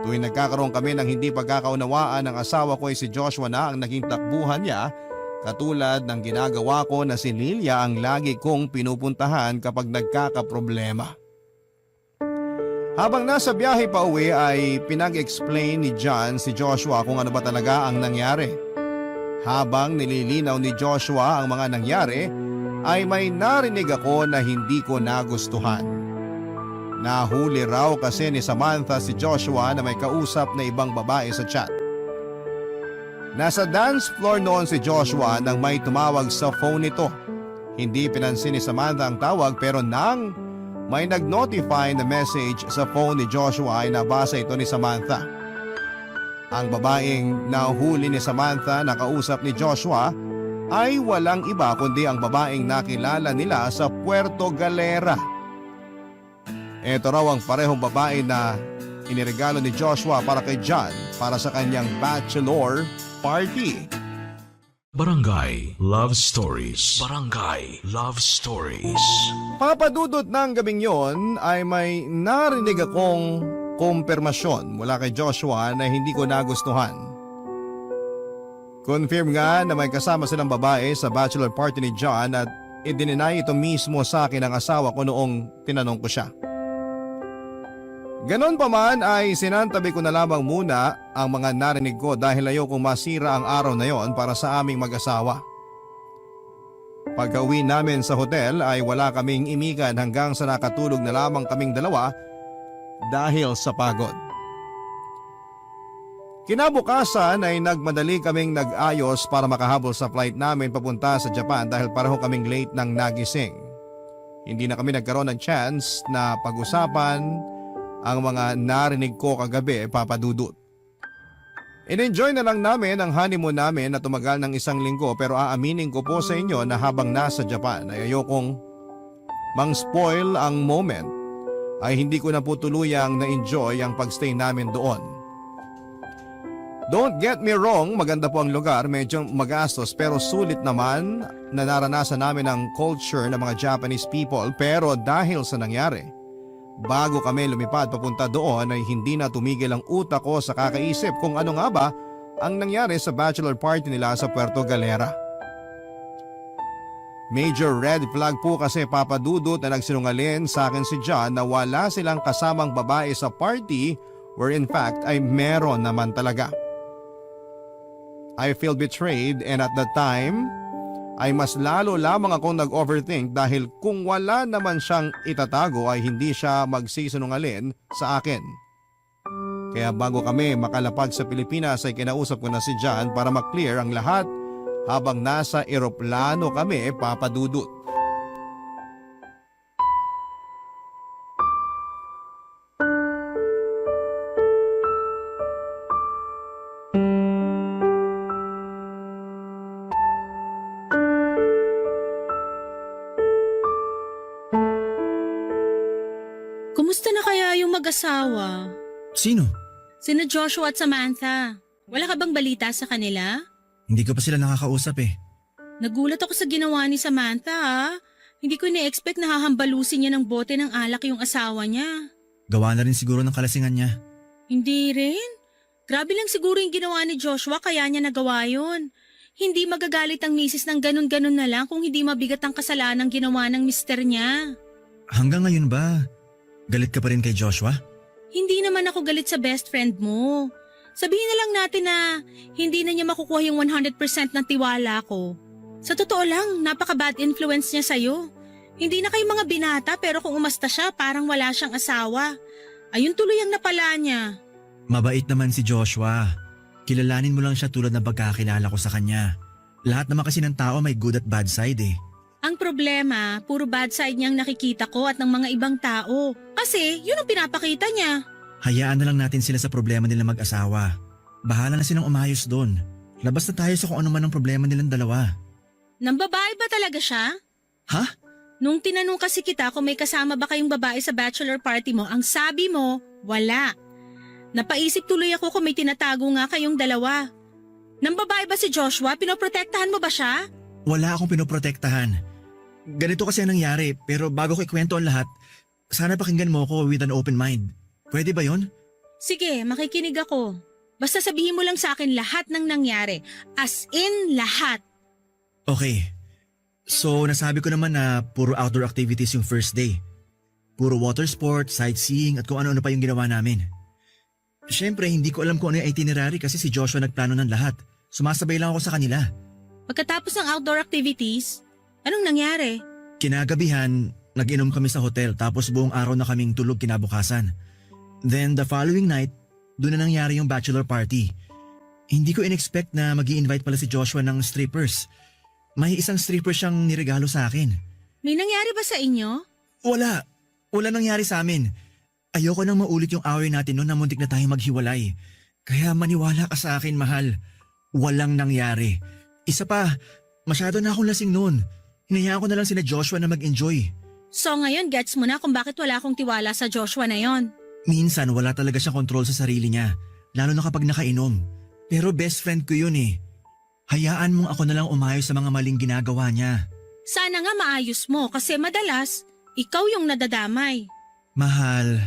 Tuwing nagkakaroon kami ng hindi pagkakaunawaan ng asawa ko ay si Joshua na ang naging takbuhan niya katulad ng ginagawa ko na si Lilia ang lagi kong pinupuntahan kapag nagkakaproblema. Habang nasa biyahe pa uwi ay pinag-explain ni John si Joshua kung ano ba talaga ang nangyari. Habang nililinaw ni Joshua ang mga nangyari ay may narinig ako na hindi ko nagustuhan. Nahuli raw kasi ni Samantha si Joshua na may kausap na ibang babae sa chat. Nasa dance floor noon si Joshua nang may tumawag sa phone nito. Hindi pinansin ni Samantha ang tawag pero nang may nag-notify na message sa phone ni Joshua ay nabasa ito ni Samantha. Ang babaeng nahuli ni Samantha na kausap ni Joshua ay walang iba kundi ang babaeng nakilala nila sa Puerto Galera. Ito raw ang parehong babae na iniregalo ni Joshua para kay John para sa kanyang bachelor party. Barangay Love Stories. Barangay Love Stories. Papadudot ng gabing yon ay may narinig akong kumpirmasyon mula kay Joshua na hindi ko nagustuhan. Confirm nga na may kasama silang babae sa bachelor party ni John at idininay ito mismo sa akin ng asawa ko noong tinanong ko siya. Ganon pa man ay sinantabi ko na lamang muna ang mga narinig ko dahil ayokong masira ang araw na yon para sa aming mag-asawa. Pagka-uwi namin sa hotel ay wala kaming imikan hanggang sa nakatulog na lamang kaming dalawa dahil sa pagod. Kinabukasan ay nagmadali kaming nag-ayos para makahabol sa flight namin papunta sa Japan dahil pareho kaming late nang nagising. Hindi na kami nagkaroon ng chance na pag-usapan ang mga narinig ko kagabi, Papa Dudut. In-enjoy na lang namin ang honeymoon namin na tumagal ng 1 linggo pero aaminin ko po sa inyo na habang nasa Japan ay ayokong mang-spoil ang moment ay hindi ko na po tuluyang na-enjoy ang pagstay namin doon. Don't get me wrong, maganda po ang lugar, medyo magastos pero sulit naman na naranasan namin ang culture ng mga Japanese people pero dahil sa nangyari, bago kami lumipad papunta doon ay hindi na tumigil ang utak ko sa kakaisip kung ano nga ba ang nangyari sa bachelor party nila sa Puerto Galera. Major red flag po kasi Papa Dudut na nagsinungaling sa akin si John na wala silang kasamang babae sa party where in fact ay meron naman talaga. I feel betrayed and at that time ay mas lalo lamang akong nag-overthink dahil kung wala naman siyang itatago ay hindi siya magsisinungaling sa akin. Kaya bago kami makalapag sa Pilipinas ay kinausap ko na si John para maklear ang lahat habang nasa eroplano kami, Papa Dudut. Kumusta na kaya yung mag-asawa? Sino? Sina Joshua at Samantha. Wala ka bang balita sa kanila? Hindi ko pa sila nakakausap eh. Nagulat ako sa ginawa ni Samantha ha. Hindi ko ni-expect na hahambalusin niya ng bote ng alak yung asawa niya. Gawa na rin siguro ng kalasingan niya. Hindi rin. Grabe lang siguro yung ginawa ni Joshua kaya niya nagawa yun. Hindi magagalit ang misis ng ganun-ganun na lang kung hindi mabigat ang kasalanan ginawa ng mister niya. Hanggang ngayon ba, galit ka pa rin kay Joshua? Hindi naman ako galit sa best friend mo. Sabihin na lang natin na hindi na niya makukuha yung 100% ng tiwala ko. Sa totoo lang, napaka-bad influence niya sa'yo. Hindi na kayo mga binata pero kung umasta siya parang wala siyang asawa. Ayun tuloy ang napala niya. Mabait naman si Joshua. Kilalanin mo lang siya tulad ng pagkakilala ko sa kanya. Lahat naman kasi ng tao may good at bad side eh. Ang problema, puro bad side niyang nakikita ko at ng mga ibang tao. Kasi yun ang pinapakita niya. Hayaan na lang natin sila sa problema nilang mag-asawa. Bahala na silang umayos doon. Labas na tayo sa kung ano man ang problema nilang dalawa. Nang babae ba talaga siya? Ha? Nung tinanong kasi kita kung may kasama ba kayong babae sa bachelor party mo, ang sabi mo, wala. Napaisip tuloy ako kung may tinatago nga kayong dalawa. Nang babae ba si Joshua? Pinoprotektahan mo ba siya? Wala akong pinoprotektahan. Ganito kasi ang nangyari pero bago ko ikwento ang lahat, sana pakinggan mo ko with an open mind. Pwede ba yon? Sige, makikinig ako. Basta sabihin mo lang sa akin lahat ng nangyari. As in lahat. Okay. So nasabi ko naman na puro outdoor activities yung first day. Puro water sport, sightseeing at kung ano-ano pa yung ginawa namin. Siyempre hindi ko alam kung ano yung itinerary kasi si Joshua nagplano ng lahat. Sumasabay lang ako sa kanila. Pagkatapos ng outdoor activities, anong nangyari? Kinagabihan, nag-inom kami sa hotel tapos buong araw na kaming tulog kinabukasan. Then the following night, doon na nangyari yung bachelor party. Hindi ko in-expect na mag-i-invite pala si Joshua ng strippers. May isang stripper siyang niregalo sa akin. May nangyari ba sa inyo? Wala. Wala nangyari sa amin. Ayoko nang maulit yung away natin noon na muntik na tayong maghiwalay. Kaya maniwala ka sa akin, mahal. Walang nangyari. Isa pa, masyado na akong lasing noon. Hinayaan ko na lang sina Joshua na mag-enjoy. So ngayon gets mo na kung bakit wala akong tiwala sa Joshua na yon. Minsan wala talaga siyang kontrol sa sarili niya, lalo na kapag nakainom. Pero best friend ko yun eh. Hayaan mong ako na lang umayos sa mga maling ginagawa niya. Sana nga maayos mo kasi madalas, ikaw yung nadadamay. Mahal,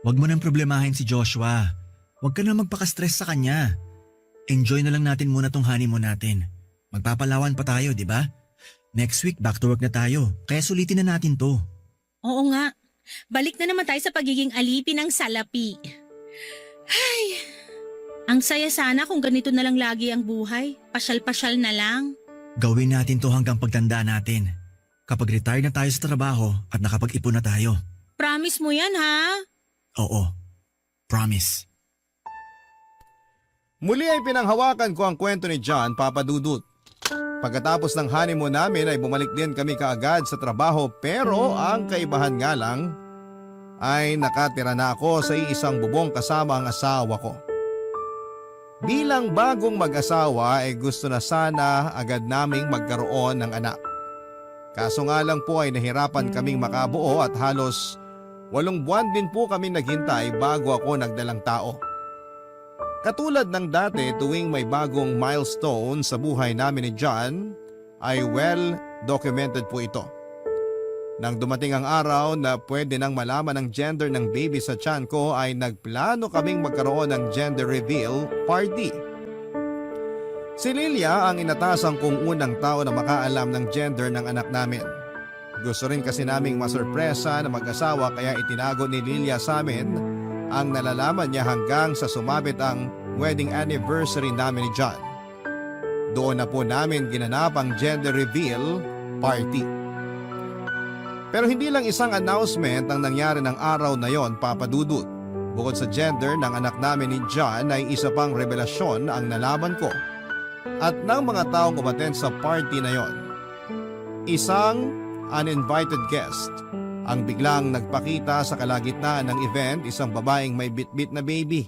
wag mo nang problemahin si Joshua. Wag ka na magpaka-stress sa kanya. Enjoy na lang natin muna tong honeymoon natin. Magpapalawan pa tayo, di ba? Next week, back to work na tayo. Kaya sulitin na natin to. Oo nga. Balik na naman tayo sa pagiging alipin ng salapi. Ay, ang saya sana kung ganito na lang lagi ang buhay. Pasyal-pasyal na lang. Gawin natin to hanggang pagtanda natin. Kapag retire na tayo sa trabaho at nakapag-ipon na tayo. Promise mo yan ha? Oo. Promise. Muli ay pinanghawakan ko ang kwento ni John, Papa Dudut. Pagkatapos ng honeymoon namin ay bumalik din kami kaagad sa trabaho pero ang kaibahan nga lang ay nakatira na ako sa isang bubong kasama ang asawa ko. Bilang bagong mag-asawa ay gusto na sana agad naming magkaroon ng anak. Kaso nga lang po ay nahirapan kaming makabuo at halos 8 buwan din po kami naghintay bago ako nagdalang tao. Katulad ng dati tuwing may bagong milestone sa buhay namin ni John ay well documented po ito. Nang dumating ang araw na pwede nang malaman ang gender ng baby sa tiyan ko ay nagplano kaming magkaroon ng gender reveal party. Si Lilia ang inatasan kong unang tao na makaalam ng gender ng anak namin. Gusto rin kasi naming masurpresa na mag-asawa kaya itinago ni Lilia sa amin ang nalalaman niya hanggang sa sumabit ang wedding anniversary namin ni John. Doon na po namin ginanap ang gender reveal party. Pero hindi lang isang announcement ang nangyari ng araw na yon, Papa Dudut. Bukod sa gender ng anak namin ni John ay isa pang revelasyon ang nalaman ko At ng mga taong umaten sa party na yon, isang uninvited guest ang biglang nagpakita sa kalagitnaan ng event, isang babaeng may bitbit na baby.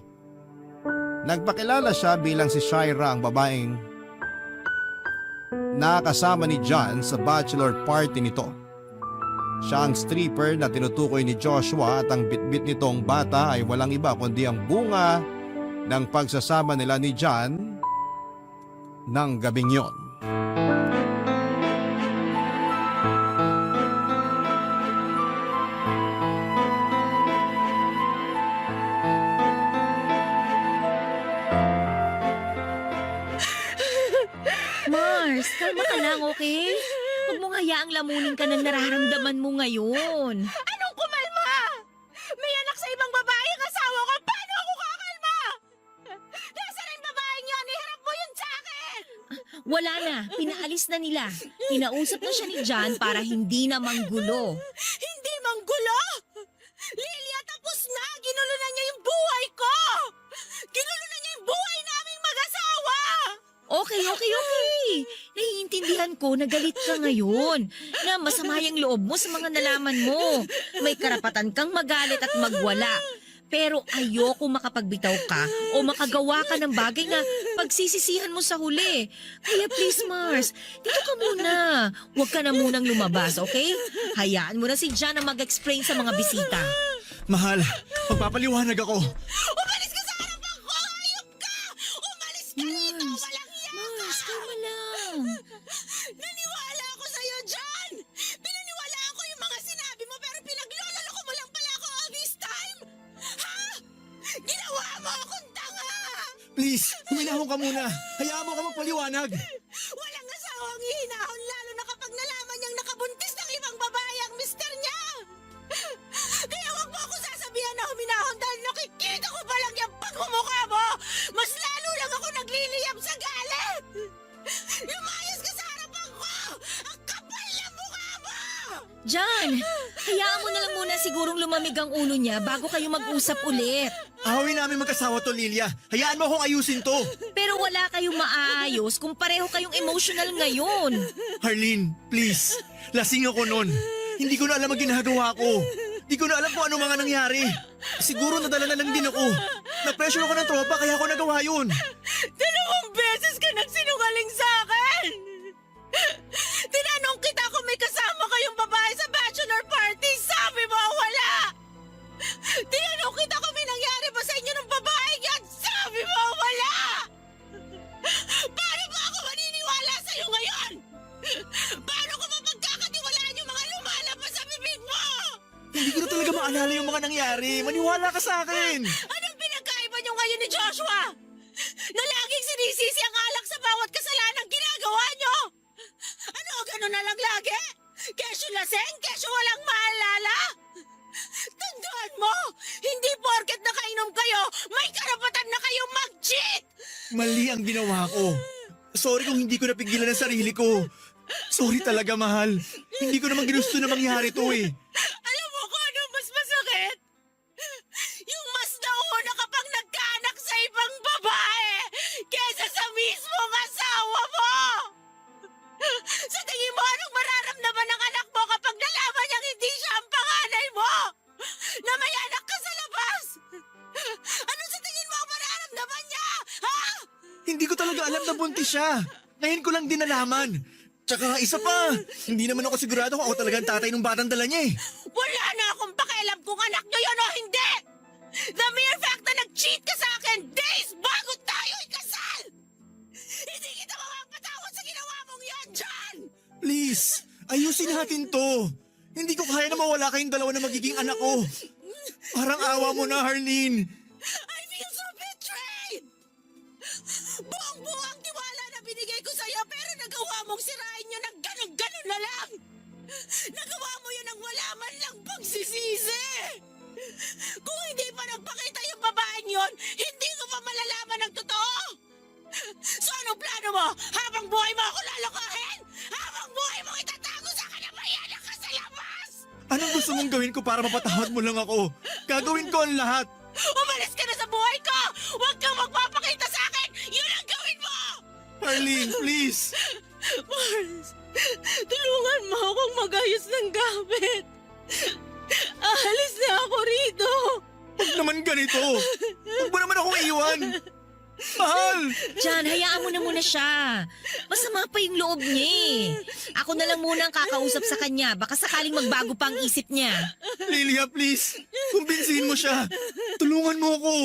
Nagpakilala siya bilang si Shaira, ang babaeng nakasama ni John sa bachelor party nito. Siya ang stripper na tinutukoy ni Joshua at ang bitbit nitong bata ay walang iba kundi ang bunga ng pagsasama nila ni John ng gabing yon. Mars, kalma ka lang, okay? Huwag mong hayaang lamunin ka ng nararamdaman mo ngayon. Anong kumalma? May anak sa ibang babae ang asawa ko. Paano ako kakalma? Nasaan ang babaeng yan? Iharap mo yun sa akin! Wala na, pinaalis na nila. Kinausap na siya ni John para hindi na manggulo. Hindi manggulo! Lilia, tapos na! Ginulo na niya yung buhay ko! Ginulo na niya yung buhay naming mag-asawa! Okay. Naiintindihan ko na galit ka ngayon. Na masama yung loob mo sa mga nalaman mo. May karapatan kang magalit at magwala. Pero ayoko makapagbitaw ka o makagawa ka ng bagay na pagsisisihan mo sa huli. Kaya please Mars, dito ka muna. Huwag ka na munang lumabas, okay? Hayaan mo na si John na mag-explain sa mga bisita. Mahal, magpapaliwanag ako. Umalis ka sa harapan ko! Hayop ka! Umalis ka rito! Walang iya ka! Mars, kalma lang. Naniwala ako sa'yo, John! Pinaniwalaan ko yung mga sinabi mo pero pinaglololoko mo lang pala ako all this time! Ha? Ginawa mo akong tanga! Please, huminahon ka muna. Hayaan mo ka magpaliwanag. Walang asawang hihinahon lalo na kapag nalaman niyang nakabuntis ng ibang babae ang mister niya! Kaya wag mo ako sasabihan na huminahon dahil nakikita ko pa lang yung pagmumukha mo! Mas lalo lang ako nagliliyab sa galit! Lumayas ka sa harapan ko! Ang kapal na mukha mo! John, hayaan mo na lang muna sigurong lumamig ang ulo niya bago kayo mag-usap ulit. Awin namin mag-asawa to, Lilia. Hayaan mo akong ayusin to. Pero wala kayong maaayos kung pareho kayong emotional ngayon. Harleen, please. Lasing ako nun. Hindi ko na alam ang ginagawa ko. Hindi ko na alam kung ano mga nangyari. Siguro nadala na lang din ako. Na-pressure ako ng tropa kaya ako nagawa yun. 2 beses ka nagsinungaling sa akin! Tinanong kita kung may kasama kayong babae sa bachelor party. Sabi mo, wala! Tinanong kita kung may nangyari ba sa inyo ng babae yan. Sabi mo, wala! Paano ba ako maniniwala sa'yo ngayon? Paano ko mapagkakatiwalaan yung mga lumalabas sa bibig mo? Hindi ko na talaga maalala yung mga nangyari. Maniwala ka sa akin. Anong pinagkaiba niyo ngayon ni Joshua? Na laging sinisisi ang alak sa bawat kasalanan ginagawa niyo? Ano, ganun na lang lagi? Kesyo laseng, kesyo walang maalala? Tandaan mo, hindi porket nakainom kayo, may karapatan na kayong mag-cheat! Mali ang ginawa ko. Sorry kung hindi ko napigilan ang sarili ko. Sorry talaga, mahal. Hindi ko naman ginusto na mangyari to eh. Alam mo kung ano mas masakit? Yung mas nauna kapag nagkaanak sa ibang babae kesa sa mismong asawa mo! Sa tingin mo, anong mararamdaman ng anak mo kapag nalaman niyang hindi siya ang panganay mo? Na may anak ka sa labas? Ano sa tingin mo ang mararamdaman niya? Ha? Hindi ko talaga alam na buntis siya. Ngayon ko lang din nalaman. Tsaka isa pa, hindi naman ako sigurado kung ako talaga ang tatay ng batang dala niya eh. Wala na akong pakialam kung anak niyo yun o hindi! The mere fact na nag-cheat ka sa akin days bago tayo ikasal! Hindi kita mapapatawad sa ginawa mong yan, John! Please, ayusin natin to. Hindi ko kaya na mawala kayong dalawa na magiging anak ko. Parang awa mo na, Harleen. I feel so betrayed! Buong-buo ang tiwala na binigay ko sa'yo pero nagawa mong sirain yun ng ganun-ganun na lang! Nagawa mo yun ng wala man lang pagsisisi! Kung hindi pa nagpakita yung babaeng yun, hindi ko pa malalaman ang totoo! So anong plano mo? Habang buhay mo ako lalokohin? Habang buhay mo itatago sa kanabayanan ka sa labas? Anong gusto mong gawin ko para mapatawad mo lang ako? Gagawin ko ang lahat. Umalis ka na sa buhay ko! Huwag kang magpapakita sa akin! Yun ang gawin mo! Aline, please! Mars, tulungan mo akong magayos ng gamit. Aalis na ako rito. Huwag naman ganito! Huwag mo naman akong iiwan! Mahal! Jan, hayaan mo na muna siya. Masama pa yung loob niya eh. Ako na lang muna ang kakausap sa kanya. Baka sakaling magbago pa ang isip niya. Lilia, please! Kumbinsihin mo siya! Tulungan mo ako!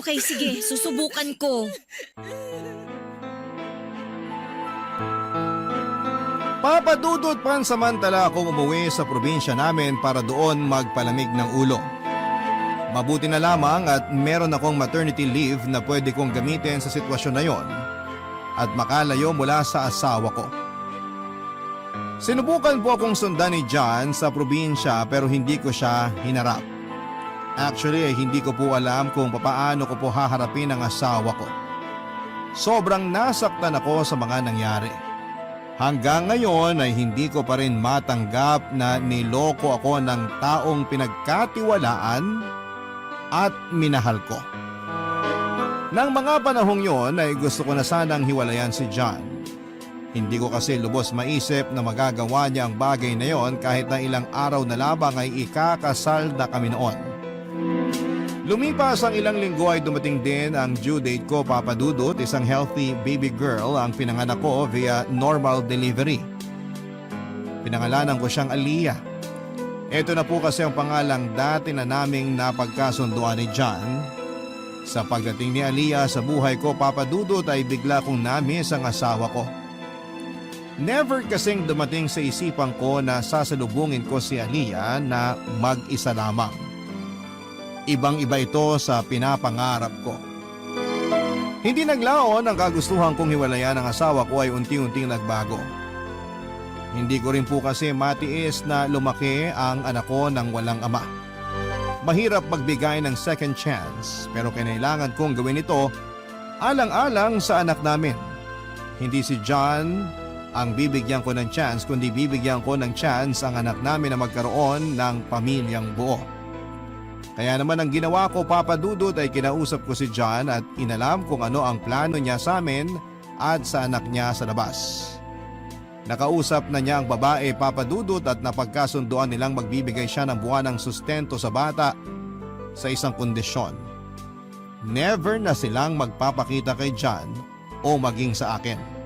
Okay, sige. Susubukan ko. Papadudot pansamantala akong umuwi sa probinsya namin para doon magpalamig ng ulo. Mabuti na lamang at meron akong maternity leave na pwede kong gamitin sa sitwasyon na yon at makalayo mula sa asawa ko. Sinubukan po akong sundan ni John sa probinsya pero hindi ko siya hinarap. Actually, hindi ko po alam kung papaano ko po haharapin ang asawa ko. Sobrang nasaktan ako sa mga nangyari. Hanggang ngayon ay hindi ko pa rin matanggap na niloko ako ng taong pinagkatiwalaan at minahal ko. Nang mga panahong yon ay gusto ko na sanang hiwalayan si John. Hindi ko kasi lubos maisip na magagawa niya ang bagay na yon kahit na ilang araw na labang ay ikakasal na kami noon. Lumipas ang ilang linggo ay dumating din ang due date ko, Papa Dudut. Isang healthy baby girl ang pinanganak ko via normal delivery. Pinangalanan ko siyang Aliyah. Ito na po kasi ang pangalang dati na naming napagkasunduan ni John. Sa pagdating ni Aliyah sa buhay ko, Papa Dudut, ay bigla kong na-miss ang asawa ko. Never kasing dumating sa isipan ko na sasalubungin ko si Aliyah na mag-isa lamang. Ibang-iba ito sa pinapangarap ko. Hindi naglaon ang kagustuhan kong hiwalayan ng asawa ko ay unti-unting nagbago. Hindi ko rin po kasi matiis na lumaki ang anak ko ng walang ama. Mahirap magbigay ng second chance pero kailangan kong gawin ito alang-alang sa anak namin. Hindi si John ang bibigyan ko ng chance kundi bibigyan ko ng chance ang anak namin na magkaroon ng pamilyang buo. Kaya naman ang ginawa ko, Papa Dudut, ay kinausap ko si John at inalam kung ano ang plano niya sa amin at sa anak niya sa labas. Nakausap na niya ang babae, Papa Dudut, at napagkasunduan nilang magbibigay siya ng buwanang sustento sa bata sa isang kondisyon. Never na silang magpapakita kay John o maging sa akin.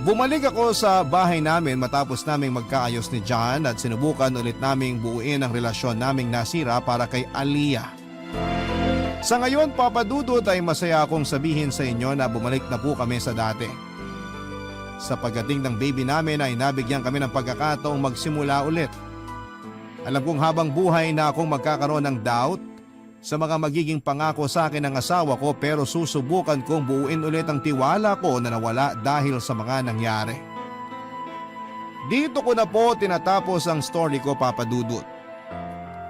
Bumalik ako sa bahay namin matapos naming magkaayos ni John at sinubukan ulit naming buuin ang relasyon naming nasira para kay Aliyah. Sa ngayon, Papa Dudut, ay masaya akong sabihin sa inyo na bumalik na po kami sa dati. Sa pagdating ng baby namin ay nabigyan kami ng pagkakataong magsimula ulit. Alam kong habang buhay na akong magkakaroon ng doubt sa mga magiging pangako sa akin ng asawa ko pero susubukan kong buuin ulit ang tiwala ko na nawala dahil sa mga nangyari. Dito ko na po tinatapos ang story ko, Papa Dudut.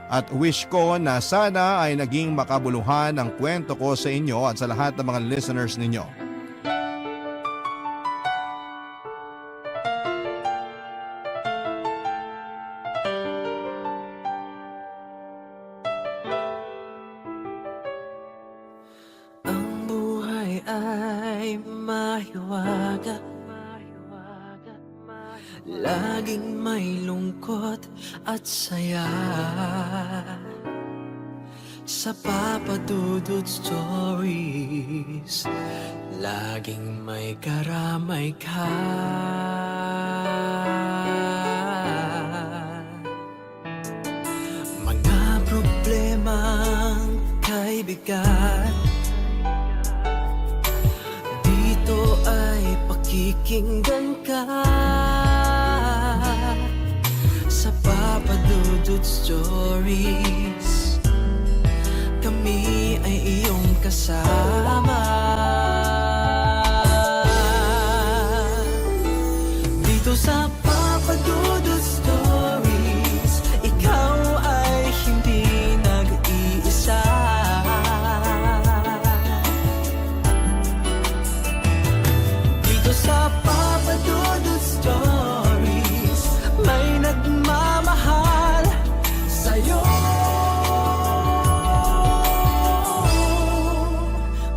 At wish ko na sana ay naging makabuluhan ang kwento ko sa inyo at sa lahat ng mga listeners ninyo. Ay mahiwaga, laging may lungkot at saya. Sa Papa Dudut Stories, laging may karamay ka. Mga problemang kay bigat, ay pakikinggan ka. Sa Papa Dudut Stories, kami ay iyong kasama. Dito sa Papa Dudut Stories, ikaw ay hindi nag-iisa. Sa Papa Dudut Stories, may nagmamahal sa'yo.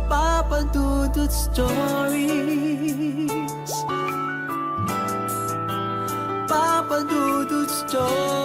Papa Stories.